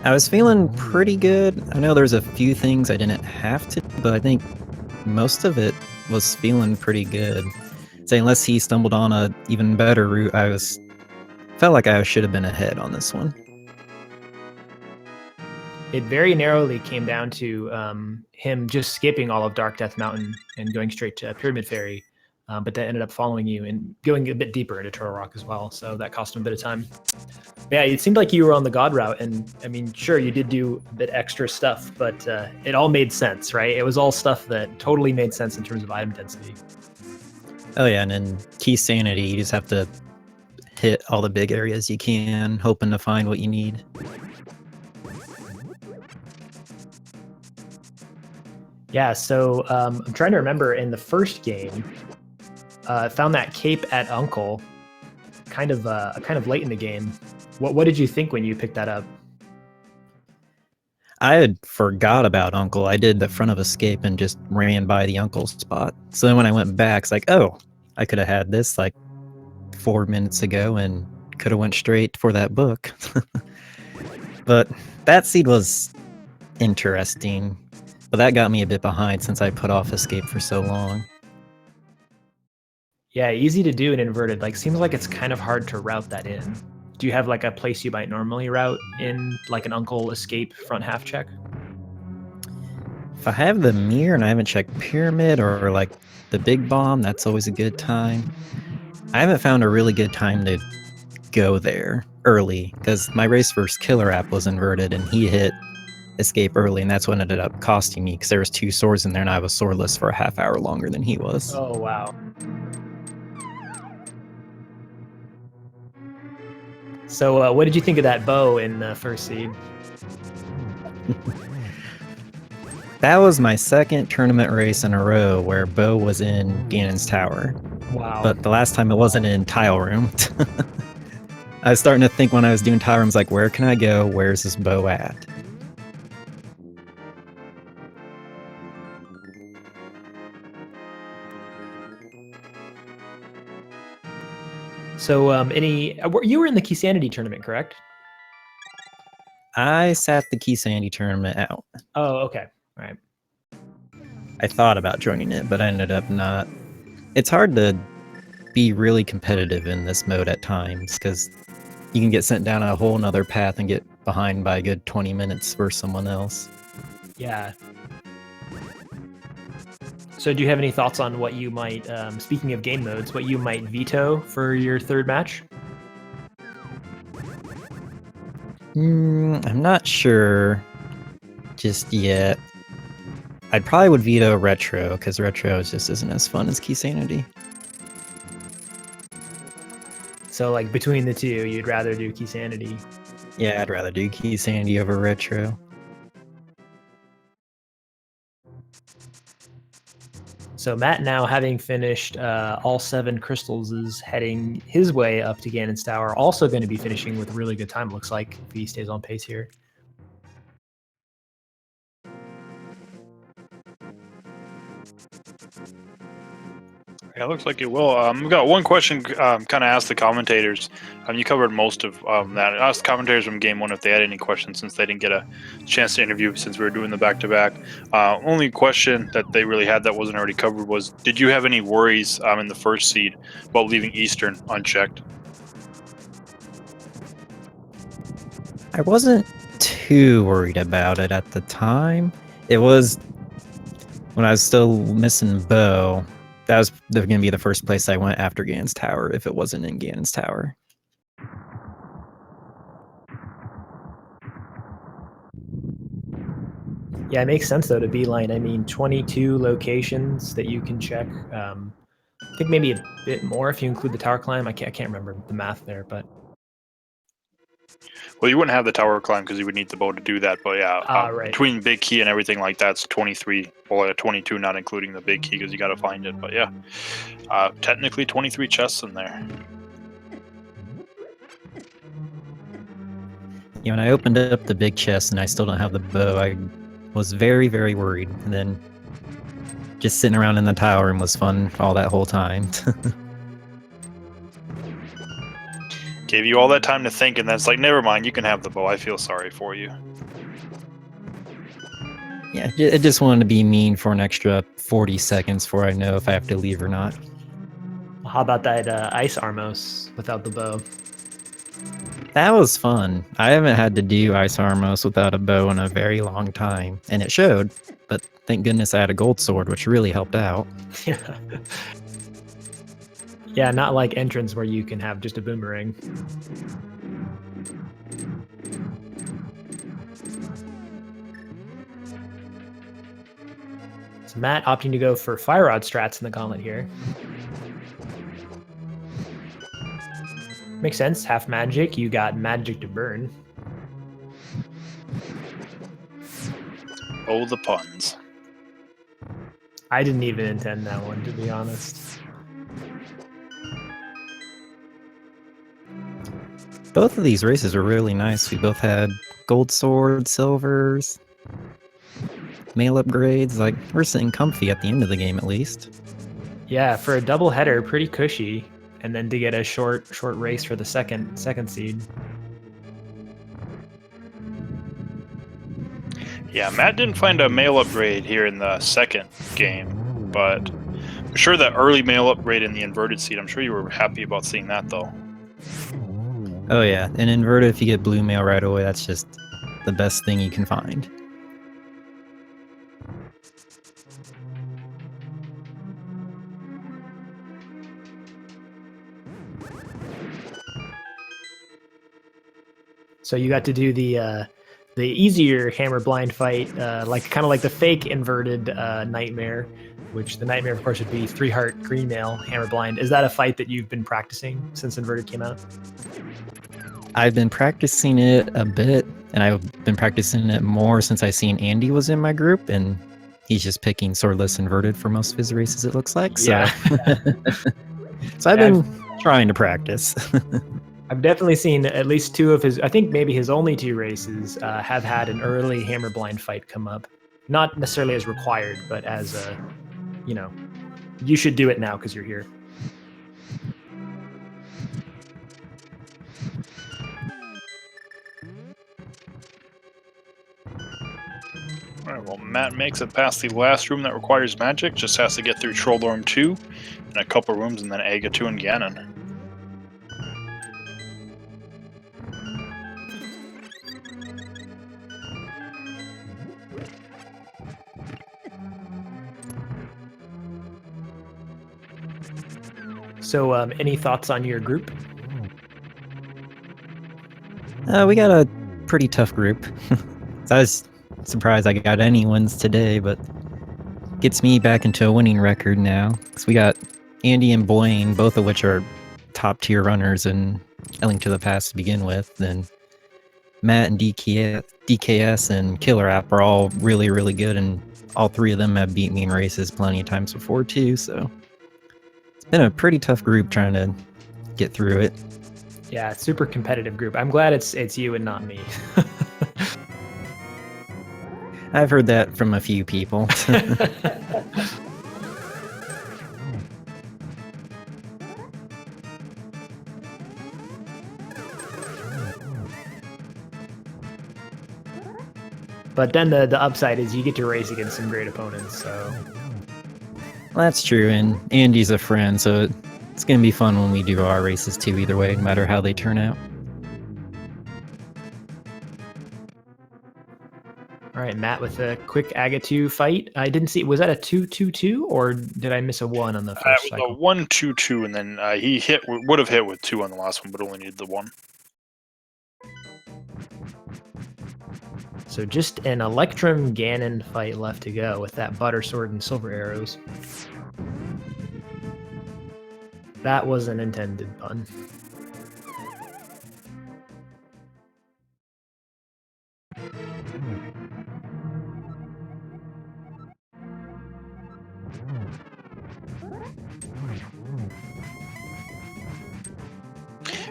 I was feeling pretty good. I know there's a few things I didn't have to, but I think most of it was feeling pretty good. So unless he stumbled on a even better route, felt like I should have been ahead on this one. It very narrowly came down to him just skipping all of Dark Death Mountain and going straight to Pyramid Fairy. but that ended up following you and going a bit deeper into Turtle Rock as well. So that cost him a bit of time. Yeah, it seemed like you were on the God route, and I mean, sure, you did do a bit extra stuff, but it all made sense, right? It was all stuff that totally made sense in terms of item density. Oh yeah, and then key sanity, you just have to hit all the big areas you can, hoping to find what you need. Yeah, so I'm trying to remember in the first game, I found that cape at Uncle kind of late in the game. What did you think when you picked that up? I had forgot about Uncle. I did the front of escape and just ran by the Uncle spot. So then when I went back, it's like, oh, I could have had this like 4 minutes ago and could have went straight for that book. But that seed was interesting. But that got me a bit behind since I put off escape for so long. Yeah, easy to do in inverted. Like, seems like it's kind of hard to route that in. Do you have like a place you might normally route in, like an Uncle escape front half check? If I have the Mire and I haven't checked Pyramid or like the Big Bomb, that's always a good time. I haven't found a really good time to go there early because my race versus Killer app was inverted and he hit escape early, and that's what ended up costing me because there was 2 swords in there and I was swordless for a half hour longer than he was. Oh, wow. So what did you think of that bow in the first seed? That was my second tournament race in a row where Bo was in Ganon's Tower. Wow. But the last time it wasn't in Tile Room. I was starting to think when I was doing Tile Rooms, like, where can I go? Where's this Bo at? So you were in the Key Sanity tournament, correct? I sat the Key Sandy tournament out. Oh, okay. All right. I thought about joining it, but I ended up not. It's hard to be really competitive in this mode at times because you can get sent down a whole nother path and get behind by a good 20 minutes for someone else. Yeah. So do you have any thoughts on what you might, speaking of game modes, what you might veto for your third match? I'm not sure just yet. I probably would veto Retro because Retro just isn't as fun as Key Sanity. So like between the two, you'd rather do Key Sanity. Yeah, I'd rather do Key Sandy over Retro. So Matt, now having finished all 7 crystals, is heading his way up to Ganon's Tower. Also going to be finishing with a really good time, looks like, if he stays on pace here. Yeah, it looks like it will. We've got one question kind of asked the commentators. You covered most of that. I asked the commentators from Game 1 if they had any questions since they didn't get a chance to interview since we were doing the back-to-back. Only question that they really had that wasn't already covered was, did you have any worries in the first seed about leaving Eastern unchecked? I wasn't too worried about it at the time. It was when I was still missing Bo. That was going to be the first place I went after Ganon's Tower if it wasn't in Ganon's Tower. Yeah, it makes sense though to beeline. I mean, 22 locations that you can check. I think maybe a bit more if you include the tower climb. I can't remember the math there, but well, you wouldn't have the tower climb because you would need the bow to do that. But yeah, right. Between Big Key and everything like that's 23, well, 22, not including the Big Key because you got to find it. But yeah, technically 23 chests in there. Yeah, when I opened up the big chest and I still don't have the bow, I was very, very worried. And then just sitting around in the tower room was fun all that whole time. Gave you all that time to think, and then it's like, never mind, you can have the bow. I feel sorry for you. Yeah, I just wanted to be mean for an extra 40 seconds before I know if I have to leave or not. How about that Ice Armos without the bow? That was fun. I haven't had to do Ice Armos without a bow in a very long time, and it showed, but thank goodness I had a gold sword, which really helped out. Yeah. Yeah, not like entrance where you can have just a boomerang. So Matt opting to go for Fire Rod strats in the gauntlet here. Makes sense. Half magic. You got magic to burn. Oh, the puns. I didn't even intend that one, to be honest. Both of these races were really nice. We both had gold swords, silvers, mail upgrades. Like, we're sitting comfy at the end of the game, at least. Yeah, for a double header, pretty cushy. And then to get a short race for the second seed. Yeah, Matt didn't find a mail upgrade here in the second game, but I'm sure that early mail upgrade in the inverted seat, I'm sure you were happy about seeing that, though. Oh yeah, and inverted, if you get blue mail right away, that's just the best thing you can find. So you got to do the easier hammer blind fight, kind of like the fake inverted nightmare, which the nightmare, of course, would be 3-heart green mail hammer blind. Is that a fight that you've been practicing since inverted came out? I've been practicing it a bit, and I've been practicing it more since I seen Andy was in my group, and he's just picking swordless inverted for most of his races, it looks like. So, Yeah. so I've been trying to practice. I've definitely seen at least 2 of his, I think maybe his only 2 races have had an early hammer blind fight come up. Not necessarily as required, but as a, you should do it now because you're here. Alright, well, Matt makes it past the last room that requires magic, just has to get through Trolldorm 2 and a couple rooms, and then Aga 2 and Ganon. So any thoughts on your group? We got a pretty tough group. So I was surprised I got any wins today, but gets me back into a winning record now. Because we got Andy and Blaine, both of which are top tier runners in A Link to the Past to begin with. Then Matt and DKS and Killer App are all really, really good, and all 3 of them have beat me in races plenty of times before too, so it's been a pretty tough group trying to get through it. Yeah, super competitive group. I'm glad it's you and not me. I've heard that from a few people. But then the upside is you get to race against some great opponents. So Well, that's true, and Andy's a friend, so it's going to be fun when we do our races too, either way, no matter how they turn out. all right, Matt with a quick Aga2 fight. I didn't see, was that a 2-2-2 or did I miss a 1 on the first It cycle? was a 1-2-2, and then he would have hit with 2 on the last one, but only needed the 1. So just an Electrum Ganon fight left to go with that butter sword and silver arrows. That was an intended pun.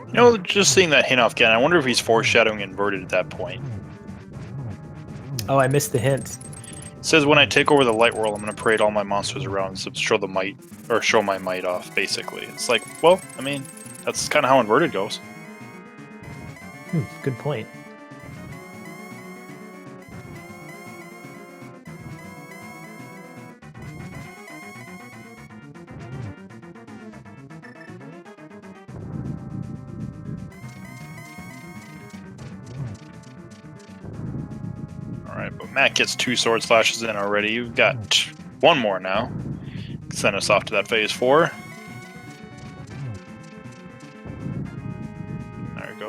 You know, just seeing that hint off Ganon, I wonder if he's foreshadowing inverted at that point. Oh, I missed the hint. It says when I take over the light world, I'm going to parade all my monsters around to show the might, or show my might off, basically. It's like, well, I mean, that's kind of how inverted goes. Good point. Alright, but Matt gets 2 sword slashes in already. You've got 1 more now. Send us off to that phase 4.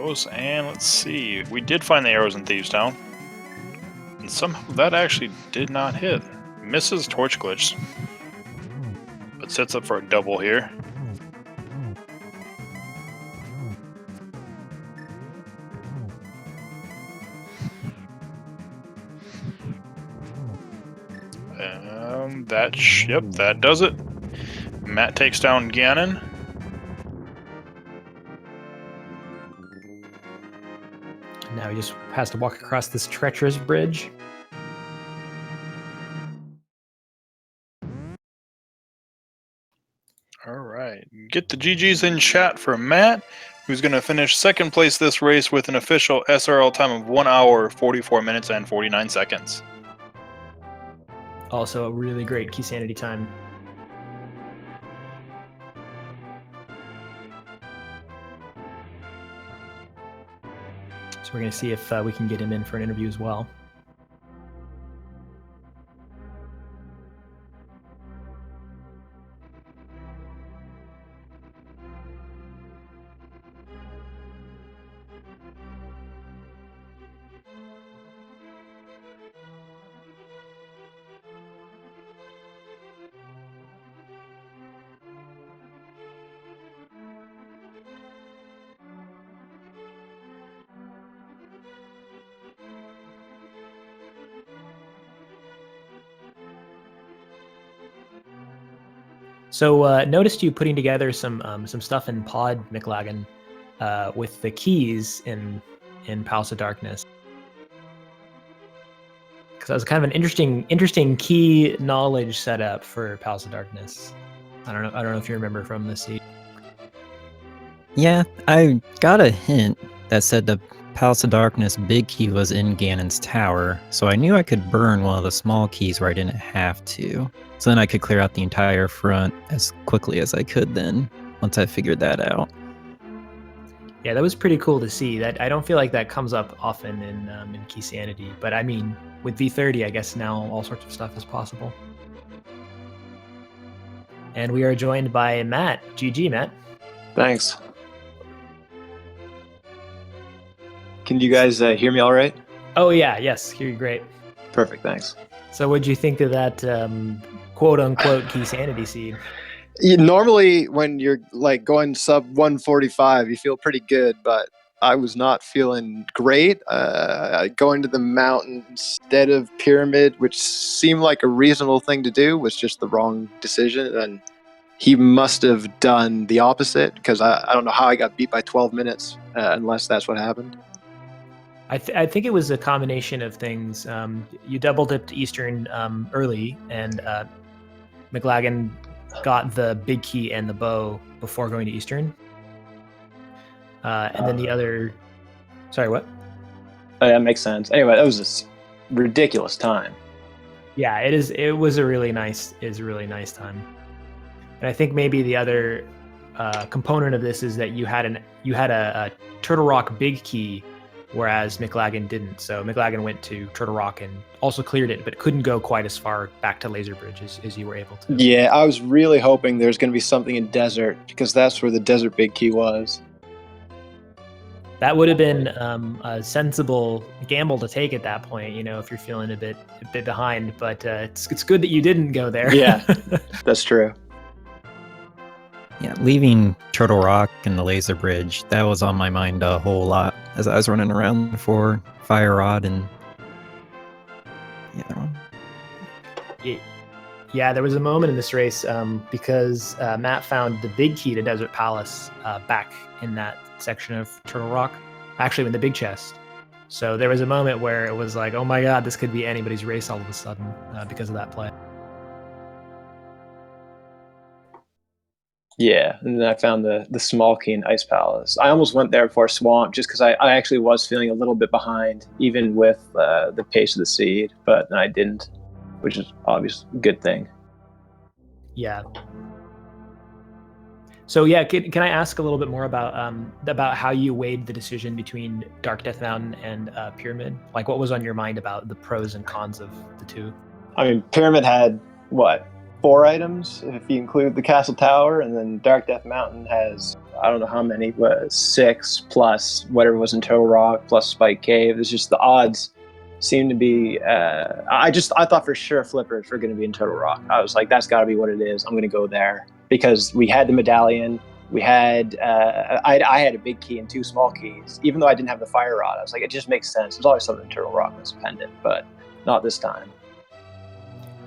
arrows, and let's see. We did find the arrows in Thieves Town. And somehow that actually did not hit. Misses torch glitch. But sets up for a double here. Yep, that does it. Matt takes down Ganon. Now he just has to walk across this treacherous bridge. All right. Get the GGs in chat for Matt, who's going to finish second place this race with an official SRL time of 1 hour, 44 minutes, and 49 seconds. Also a really great key sanity time. So we're going to see if we can get him in for an interview as well. So noticed you putting together some stuff in Pod Mclagging with the keys in Palace of Darkness. Because that was kind of an interesting key knowledge setup for Palace of Darkness. I don't know if you remember from the seat. Yeah, I got a hint that said the Palace of Darkness big key was in Ganon's tower, so I knew I could burn one of the small keys where I didn't have to. So then I could clear out the entire front as quickly as I could then, once I figured that out. Yeah, that was pretty cool to see. That I don't feel like that comes up often in Key Sanity, but I mean, with V30, I guess now all sorts of stuff is possible. And we are joined by Matt. GG, Matt. Thanks. Can you guys hear me all right? Oh yeah, yes, hear you great. Perfect, thanks. So what'd you think of that quote-unquote Key Sanity seed? Normally, when you're like going sub 145, you feel pretty good, but I was not feeling great. Going to the mountain instead of pyramid, which seemed like a reasonable thing to do, was just the wrong decision. And he must have done the opposite, because I don't know how I got beat by 12 minutes, unless that's what happened. I think it was a combination of things. You double dipped Eastern early, and Mclagging got the big key and the bow before going to Eastern. And then the other... Sorry, what? Oh, that makes sense. Anyway, that was a ridiculous time. Yeah, it is. It was a really nice time. And I think maybe the other component of this is that you had a Turtle Rock big key, whereas Mclagging didn't. So Mclagging went to Turtle Rock and also cleared it, but couldn't go quite as far back to Laser Bridge as you were able to. Yeah, I was really hoping there's going to be something in Desert, because that's where the Desert big key was. That would have been a sensible gamble to take at that point, you know, if you're feeling a bit behind. But it's good that you didn't go there. Yeah, that's true. Yeah, leaving Turtle Rock and the Laser Bridge, that was on my mind a whole lot as I was running around for Fire Rod and the other one. Yeah, there was a moment in this race because Matt found the big key to Desert Palace back in that section of Turtle Rock, actually in the big chest. So there was a moment where it was like, oh my god, this could be anybody's race all of a sudden because of that play. Yeah, and then I found the small key in Ice Palace. I almost went there for Swamp just because I actually was feeling a little bit behind, even with the pace of the seed, but then I didn't, which is obviously a good thing. Yeah. So yeah, can I ask a little bit more about how you weighed the decision between Dark Death Mountain and Pyramid? Like, what was on your mind about the pros and cons of the two? I mean, Pyramid had, what, 4 items, if you include the Castle Tower, and then Dark Death Mountain has, I don't know how many, but 6 plus whatever was in Turtle Rock plus Spike Cave. It's just the odds seem to be. I thought for sure flippers were going to be in Turtle Rock. I was like, that's got to be what it is. I'm going to go there because we had the medallion. We had I had a big key and 2 small keys. Even though I didn't have the fire rod, I was like, it just makes sense. There's always something in Turtle Rock that's pendant, but not this time.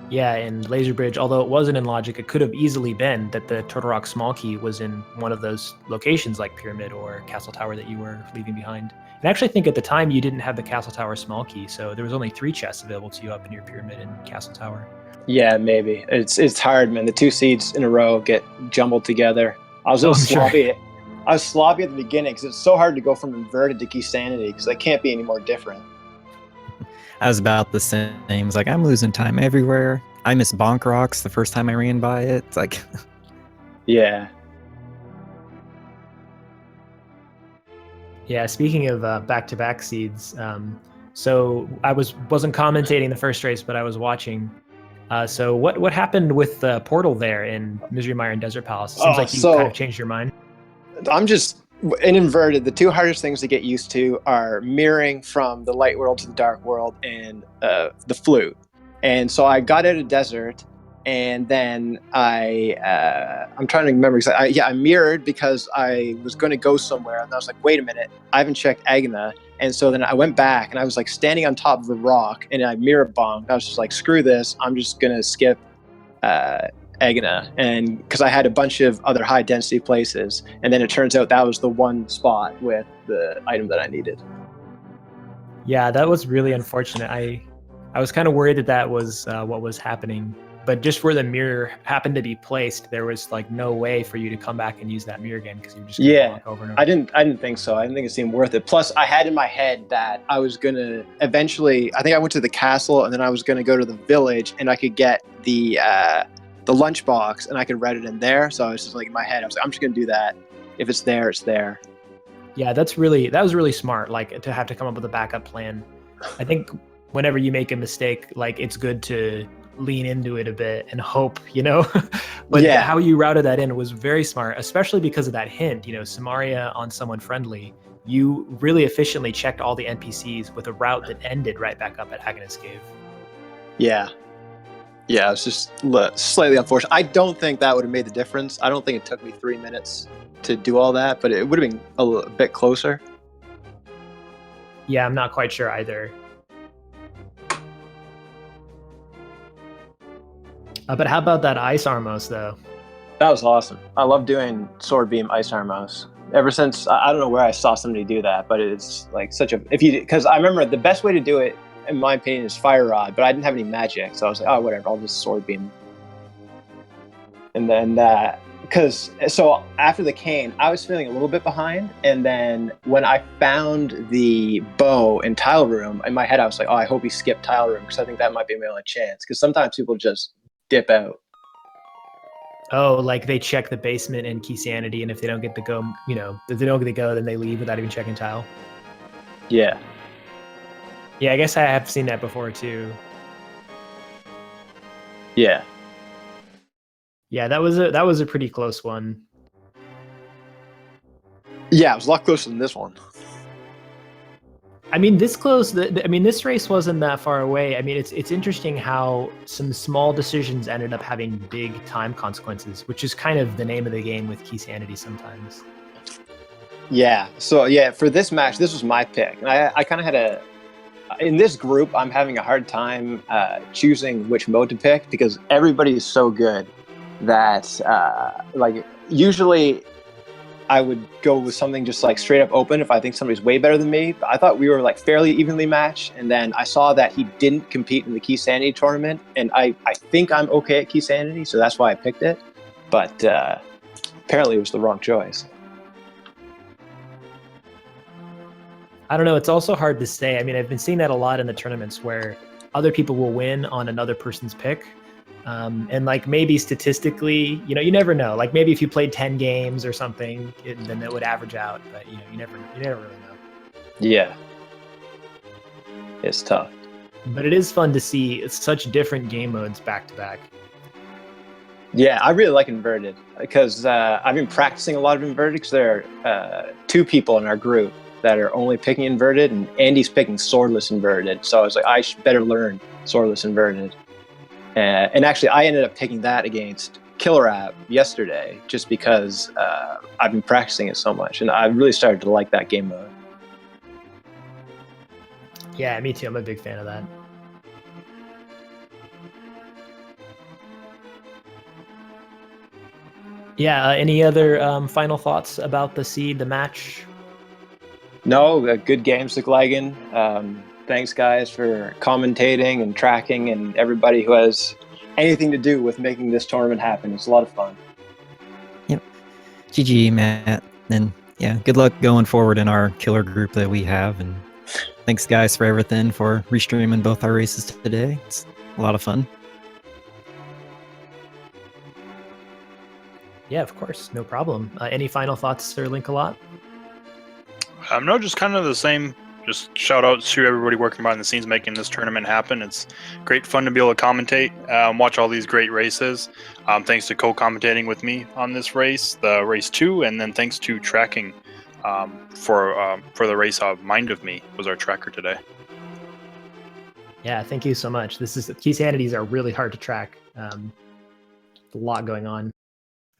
Yeah, and Laser Bridge, although it wasn't in logic, it could have easily been that the Turtle Rock small key was in one of those locations like Pyramid or Castle Tower that you were leaving behind. And I actually think at the time you didn't have the Castle Tower small key, so there was only 3 chests available to you up in your Pyramid and Castle Tower. Yeah, maybe. It's hard, man. The 2 seeds in a row get jumbled together. I was a little sloppy. I was sloppy at the beginning because it's so hard to go from inverted to key sanity because they can't be any more different. I was about the same. It's like, I'm losing time everywhere. I missed Bonk Rocks the first time I ran by it. It's like... Yeah. Yeah, speaking of back-to-back seeds, so I wasn't commentating the first race, but I was watching. So what happened with the portal there in Misery Mire and Desert Palace? It seems like you kind of changed your mind. I'm just in inverted. The 2 hardest things to get used to are mirroring from the light world to the dark world and the flute. And so I got out of desert, and then I'm trying to remember exactly. I mirrored because I was going to go somewhere, and I was like, wait a minute, I haven't checked Agna. And so then I went back, and I was like standing on top of the rock, and I mirror bombed. I was just like, screw this, I'm just gonna skip Agna, and because I had a bunch of other high density places, and then it turns out that was the one spot with the item that I needed. Yeah, that was really unfortunate. I was kind of worried that was what was happening, but just where the mirror happened to be placed, there was like no way for you to come back and use that mirror again because you were just gonna walk over and over. I didn't think so. I didn't think it seemed worth it. Plus, I had in my head that I was gonna eventually. I think I went to the castle, and then I was gonna go to the village, and I could get the lunchbox, and I could write it in there. So I was just like in my head, I was like, I'm just gonna do that. If it's there, it's there. Yeah, that was really smart. Like to have to come up with a backup plan. I think whenever you make a mistake, like it's good to lean into it a bit and hope, but how you routed that in was very smart, especially because of that hint, Samaria on someone friendly. You really efficiently checked all the NPCs with a route that ended right back up at Agnes Cave. Yeah, it was just slightly unfortunate. I don't think that would have made the difference. I don't think it took me 3 minutes to do all that, but it would have been a bit closer. Yeah, I'm not quite sure either. But how about that Ice Armos, though? That was awesome. I love doing Sword Beam Ice Armos. Ever since, I don't know where I saw somebody do that, but it's like because I remember the best way to do it, in my opinion, is Fire Rod, but I didn't have any magic, so I was like, oh, whatever, I'll just Sword Beam. And then, so after the cane, I was feeling a little bit behind, and then when I found the bow in Tile Room, in my head I was like, oh, I hope he skipped Tile Room, because I think that might be my only chance, because sometimes people just dip out. Oh, like they check the basement and key sanity, and if they don't get to go, if they don't get to go, then they leave without even checking tile. Yeah. Yeah, I guess I have seen that before too. Yeah. Yeah, that was a pretty close one. Yeah, it was a lot closer than this one. I mean, this close. This race wasn't that far away. I mean, it's interesting how some small decisions ended up having big time consequences, which is kind of the name of the game with key sanity sometimes. Yeah. So yeah, for this match, this was my pick, and I kind of had in this group, I'm having a hard time choosing which mode to pick because everybody is so good that usually I would go with something just like straight up open if I think somebody's way better than me. But I thought we were like fairly evenly matched, and then I saw that he didn't compete in the Key Sanity tournament, and I think I'm okay at Key Sanity, so that's why I picked it. But apparently it was the wrong choice. I don't know. It's also hard to say. I mean, I've been seeing that a lot in the tournaments where other people will win on another person's pick. And like maybe statistically, you never know. Like maybe if you played 10 games or something, then it would average out. But you never really know. Yeah, it's tough. But it is fun to see such different game modes back to back. Yeah, I really like inverted because I've been practicing a lot of inverted because there are 2 people in our group that are only picking inverted, and Andy's picking swordless inverted. So I was like, I should better learn swordless inverted. And actually, I ended up picking that against Killer App yesterday just because I've been practicing it so much, and I really started to like that game mode. Yeah, me too. I'm a big fan of that. Yeah, any other final thoughts about the seed, the match? No, good games, Mclagging. Thanks, guys, for commentating and tracking, and everybody who has anything to do with making this tournament happen. It's a lot of fun. GG, Matt. And yeah, good luck going forward in our killer group that we have. And thanks, guys, for everything, for restreaming both our races today. It's a lot of fun. Yeah, of course, no problem. Any final thoughts, Sir Link-a-Lot? No, just kind of the same. Just shout out to everybody working behind the scenes making this tournament happen. It's great fun to be able to commentate, watch all these great races. Thanks to co-commentating with me on this race, the race 2, and then thanks to tracking for the race of Mind of Me was our tracker today. Yeah, thank you so much. Key sanities are really hard to track. A lot going on.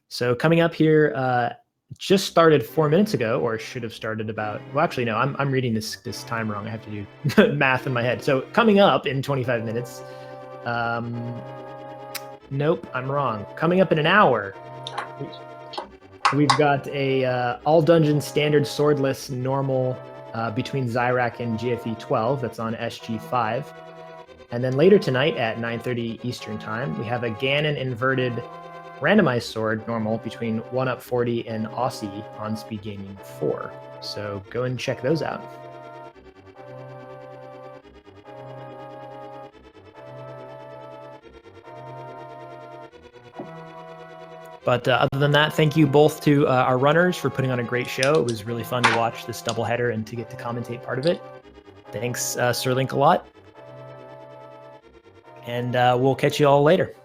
So coming up here, just started 4 minutes ago, or should have started about. Well, actually, no. I'm reading this time wrong. I have to do math in my head. So coming up in 25 minutes. Nope, I'm wrong. Coming up in an hour. We've got a all dungeon standard swordless normal between Zyrak and GFE 12. That's on SG5. And then later tonight at 9:30 Eastern time, we have a Ganon inverted randomized sword normal between 1UP40 and Aussie on Speed Gaming 4. So go and check those out. But other than that, thank you both to our runners for putting on a great show. It was really fun to watch this doubleheader and to get to commentate part of it. Thanks, Sir Link-a-Lot. And we'll catch you all later.